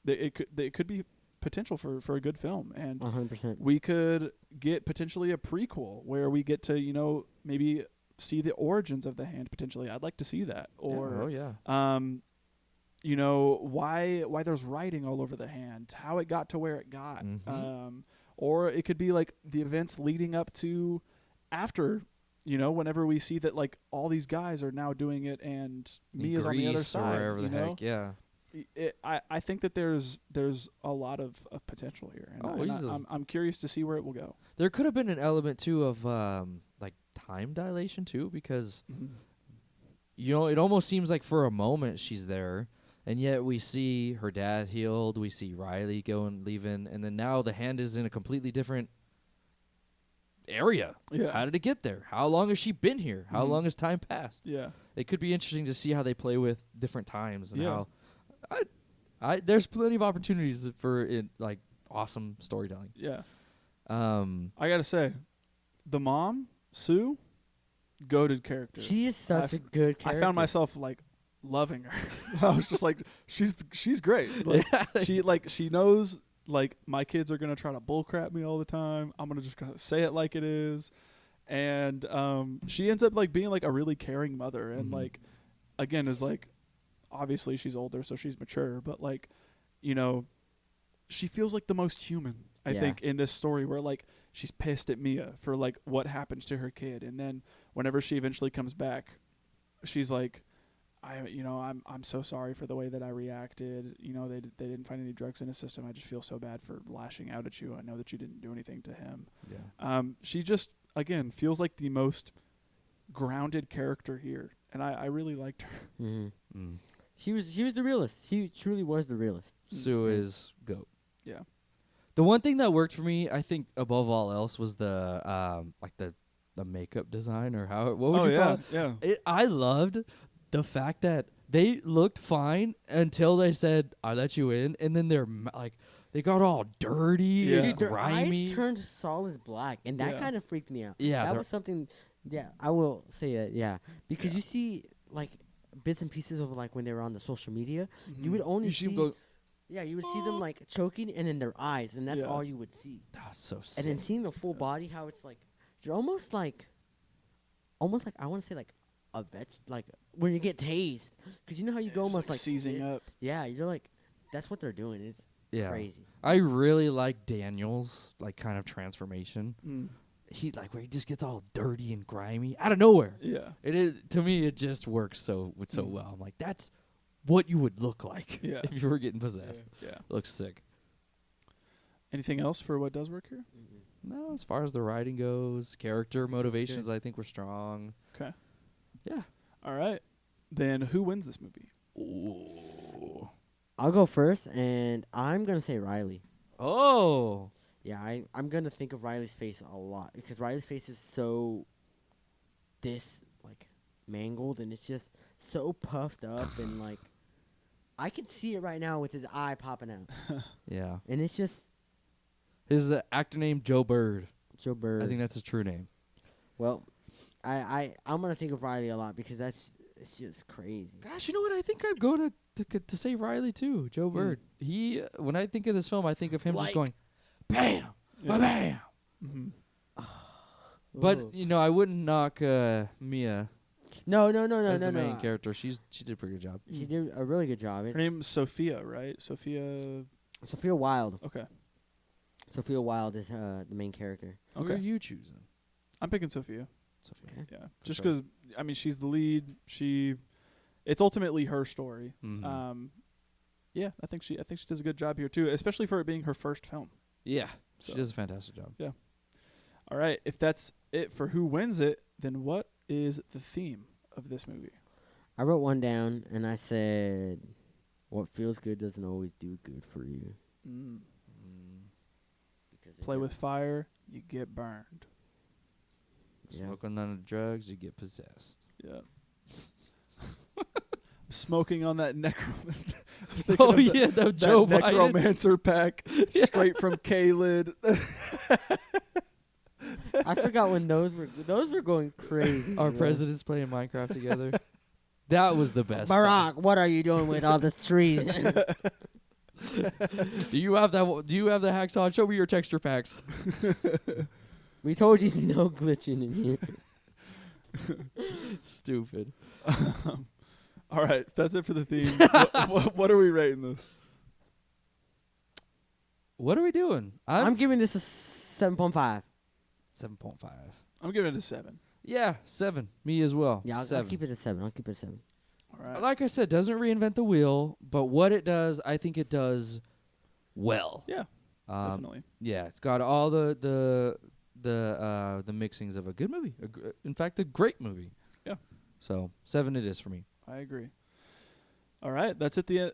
it could be potential for a good film, and 100%. we could get potentially a prequel where we get to maybe see the origins of the hand potentially. I'd like to see that, or why there's writing all over the hand, how it got to where it got, or it could be like the events leading up to after. Whenever we see that like all these guys are now doing it and Mia's on the other side, wherever the heck, yeah. I think that there's a lot of potential here, and I'm curious to see where it will go. There could have been an element too of like time dilation too, because it almost seems like for a moment she's there, and yet we see her dad healed, we see Riley leaving, and then now the hand is in a completely different area. Yeah. How did it get there? How long has she been here? How long has time passed? Yeah. It could be interesting to see how they play with different times and how there's plenty of opportunities for like awesome storytelling. Yeah. I gotta say, the mom, Sue, goated character. She is such a good character. I found myself like loving her. I was just like, she's great. Like, she knows like my kids are gonna try to bullcrap me all the time. I'm gonna say it like it is, and she ends up like being like a really caring mother, and like again is like obviously she's older so she's mature, but like she feels like the most human. I think in this story where like she's pissed at Mia for like what happens to her kid, and then whenever she eventually comes back, she's like, I'm so sorry for the way that I reacted. They didn't find any drugs in his system. I just feel so bad for lashing out at you. I know that you didn't do anything to him. Yeah. She just, again, feels like the most grounded character here, and I really liked her. Mm-hmm. Mm. She was the realist. She truly was the realist. Sue is GOAT. Yeah. The one thing that worked for me, I think, above all else, was the makeup design, or what would you call it? Yeah. I loved the fact that they looked fine until they said, "I let you in," and then they're they got all dirty Yeah. and Dude, their grimy. eyes turned solid black, and that Yeah. kind of freaked me out. Yeah, that they're- was something. Yeah, I will say that. Yeah, because Yeah. you see like bits and pieces of like when they were on the social media, you Mhm. would only You see see. them go, Yeah, you would see them like choking, and then their eyes, and that's Yeah. all you would see. "That's so sick." And then seeing the full body, how it's like you're almost like I want to say like a like when you get tased, because you know how you go Just, almost like seizing spit? up. Yeah, you're like, that's what they're doing. It's Yeah. crazy. I really like Daniel's kind of transformation. Mm. He where he just gets all dirty and grimy out of nowhere. Yeah. It is, to me, it just works so Mm. well. I'm like, that's what you would look like Yeah. if you were getting possessed. Yeah. Looks sick. Anything else for what does work here? No, as far as the writing goes, character motivations, I think were strong. Okay. Yeah. All right. Then who wins this movie? Ooh. I'll go first, and I'm gonna say Riley. Oh. Yeah, I'm gonna think of Riley's face a lot because Riley's face is so mangled, and it's just so puffed up, and like I can see it right now with his eye popping out, Yeah. and it's just His actor name Joe Bird. Joe Bird. I think that's his true name. Well, I'm gonna think of Riley a lot because it's just crazy. Gosh, you know what? I think I'm going to say Riley too. Joe Bird. He when I think of this film, I think of him just going, bam, Yeah. bam. Mm-hmm. But Ooh. I wouldn't knock Mia no, as the main character. She did a pretty good job. She did a really good job. Her It's name's Sophia, right? Sophia. Sophia Wilde. Okay. Sophia Wilde is the main character. Who are Okay. you choosing? I'm picking Sophia. Sophia. Okay. Yeah. Just sure. 'cause I mean she's the lead. It's ultimately her story. Mhm. Yeah, I think she does a good job here too, especially for it being her first film. Yeah, she So. does a fantastic job. All right, if that's it for who wins it, then what is the theme of this movie? I wrote one down and I said, "What feels good doesn't always do good for you." Because it Play does. with fire, you get burned. Yeah. Smoking on the drugs, you get possessed. Yeah. Smoking on that Oh yeah, the that Joe Biden. necromancer pack straight from K-Lid. I forgot when those were going crazy. Our bro. presidents playing Minecraft together. That was the best. Barack, what are you doing with all the trees? Do you have that? Do you have the hacksaw? Show me your texture packs. We told you no glitching in here. Stupid. All right, that's it for the theme. what are we rating this? What are we doing? I'm giving this a 7.5. 7.5. I'm giving it a 7. Yeah, 7. Me as well. Yeah, I'll 7. keep it at 7. I'll keep it at 7. All right. Like I said, doesn't reinvent the wheel, but what it does, I think it does well. Yeah, definitely. Yeah, it's got all the mixings of a good movie. In fact, a great movie. Yeah. So 7 it is for me. I agree. All right, that's at the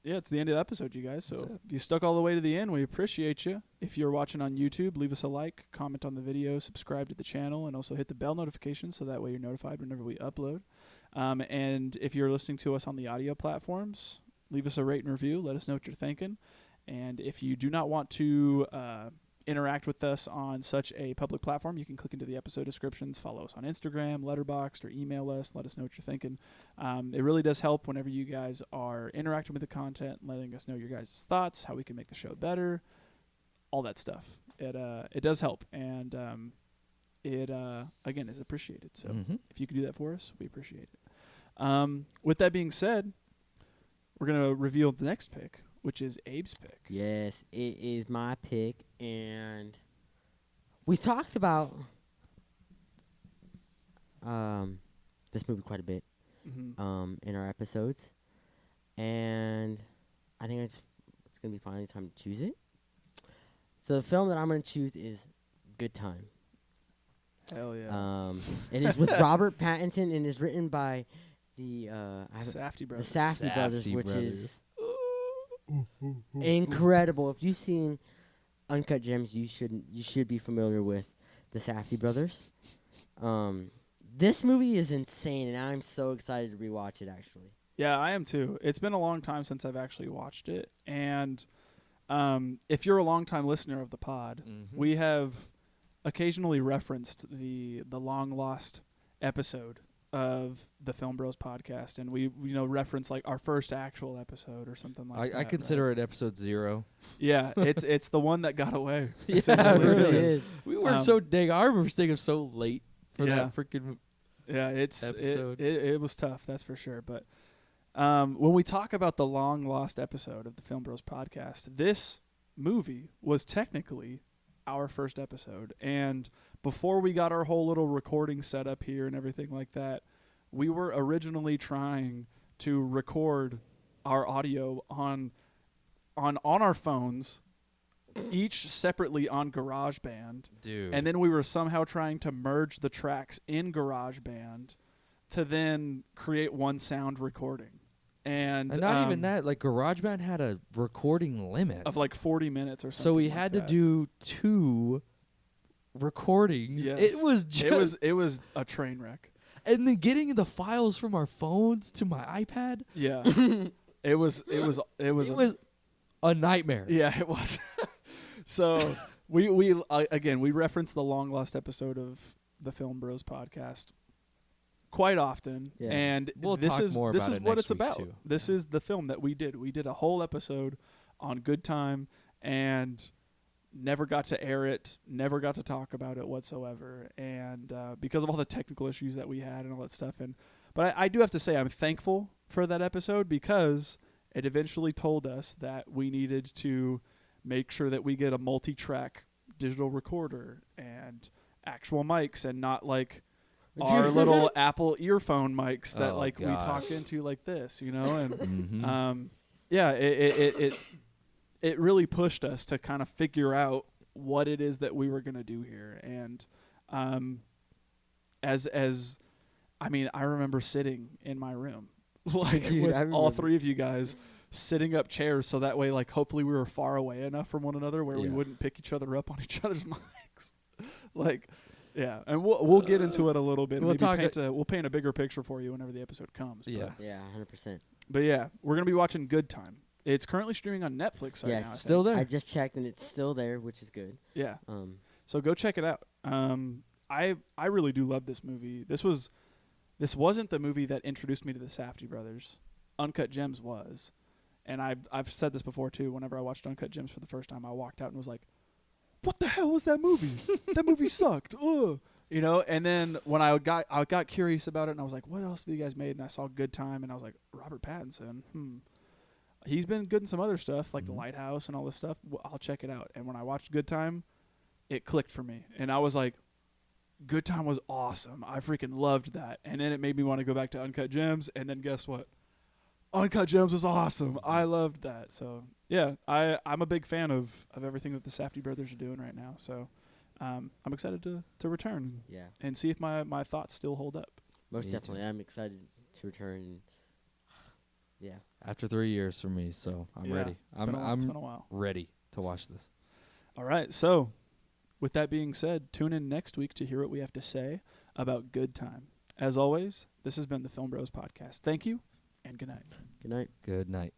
it's the end of the episode, you guys. That's So it. if you stuck all the way to the end, we appreciate you. If you're watching on YouTube, leave us a like, comment on the video, subscribe to the channel, and also hit the bell notification so that way you're notified whenever we upload. And if you're listening to us on the audio platforms, leave us a rate and review. Let us know what you're thinking. And if you do not want to interact with us on such a public platform, you can click into the episode descriptions, follow us on Instagram, Letterboxd, or email us. Let us know what you're thinking. It really does help whenever you guys are interacting with the content, letting us know your guys' thoughts, how we can make the show better, all that stuff. It does help, and it again is appreciated. So if you could do that for us, we appreciate it. With that being said, we're gonna reveal the next pick, which is Abe's pick. Yes, it is my pick, and we talked about this movie quite a bit. in our episodes, and I think it's gonna be finally time to choose it. So the film that I'm gonna choose is Good Time. Hell yeah. It is with Robert Pattinson and is written by the Safdie the brothers. Safdie brothers, Safdie which brothers. is incredible. If you've seen Uncut Gems, you should be familiar with the Safdie brothers. This movie is insane, and I'm so excited to rewatch it. Actually, Yeah, I am too. It's been a long time since I've actually watched it, and if you're a longtime listener of the pod, we have occasionally referenced the long lost episode of the Film Bros podcast, and we reference like our first actual episode or something like that. I consider it episode 0. Yeah, it's the one that got away. Yeah, essentially. it really is. We were so dang. I remember staying up so late for Yeah. that freaking. Yeah, episode. It was tough, that's for sure. But when we talk about the long lost episode of the Film Bros podcast, this movie was technically our first episode. And before we got our whole little recording set up here and everything like that, we were originally trying to record our audio on our phones, each separately on GarageBand. Dude. And then we were somehow trying to merge the tracks in GarageBand to then create one sound recording. And not even that, like GarageBand had a recording limit of like 40 minutes or something. so we like had that. to do 2 recordings. Yes. It was just it was a train wreck. and then getting the files from our phones to my iPad. Yeah. it was a nightmare. Yeah, it was. So we again, we reference the long lost episode of the Film Bros podcast quite often, Yeah. and We'll this talk is more this about is it what next it's week, about. too. This is the film that we did. We did a whole episode on Good Time and never got to air it, never got to talk about it whatsoever, and because of all the technical issues that we had and all that stuff. But I do have to say I'm thankful for that episode because it eventually told us that we needed to make sure that we get a multi-track digital recorder and actual mics and not like our little Apple earphone mics that Oh, like we gosh. talk into like this, and Mhm. yeah, it really pushed us to kind of figure out what it is that we were going to do here. And as I mean, I remember sitting in my room like Dude, with I all remember. 3 of you guys sitting up chairs so that way like hopefully we were far away enough from one another where we Yeah. wouldn't pick each other up on each other's mics. Like yeah, and we'll get into it a little bit. We'll Maybe talk we'll paint a bigger picture for you whenever the episode comes. Yeah. Yeah, 100%. But yeah, we're going to be watching Good Time. It's currently streaming on Netflix right Yeah, now. I Still think. there. I just checked and it's still there, which is good. Yeah. Um, So go check it out. I really do love this movie. This wasn't the movie that introduced me to the Safdie brothers. Uncut Gems was. And I've said this before too. Whenever I watched Uncut Gems for the first time, I walked out and was like, "What the hell was that movie? That movie sucked." Ugh. And then when I got curious about it and I was like, "What else have you guys made?" And I saw Good Time and I was like, "Robert Pattinson. He's been good in some other stuff like The Lighthouse and all this stuff. I'll check it out." And when I watched Good Time, it clicked for me. And I was like, Good Time was awesome. I freaking loved that. And then it made me want to go back to Uncut Gems. And then guess what? Uncut Gems was awesome. I loved that. So, yeah, I'm a big fan of everything that the Safdie brothers are doing right now. So, I'm excited to return yeah, and see if my thoughts still hold up. most Me definitely. too. I'm excited to return. Yeah. After 3 years for me, so I'm Yeah, ready. It's been a while. ready to watch this. All right. So, with that being said, tune in next week to hear what we have to say about Good Time. As always, this has been the Film Bros Podcast. Thank you, and good night. Good night. Good night.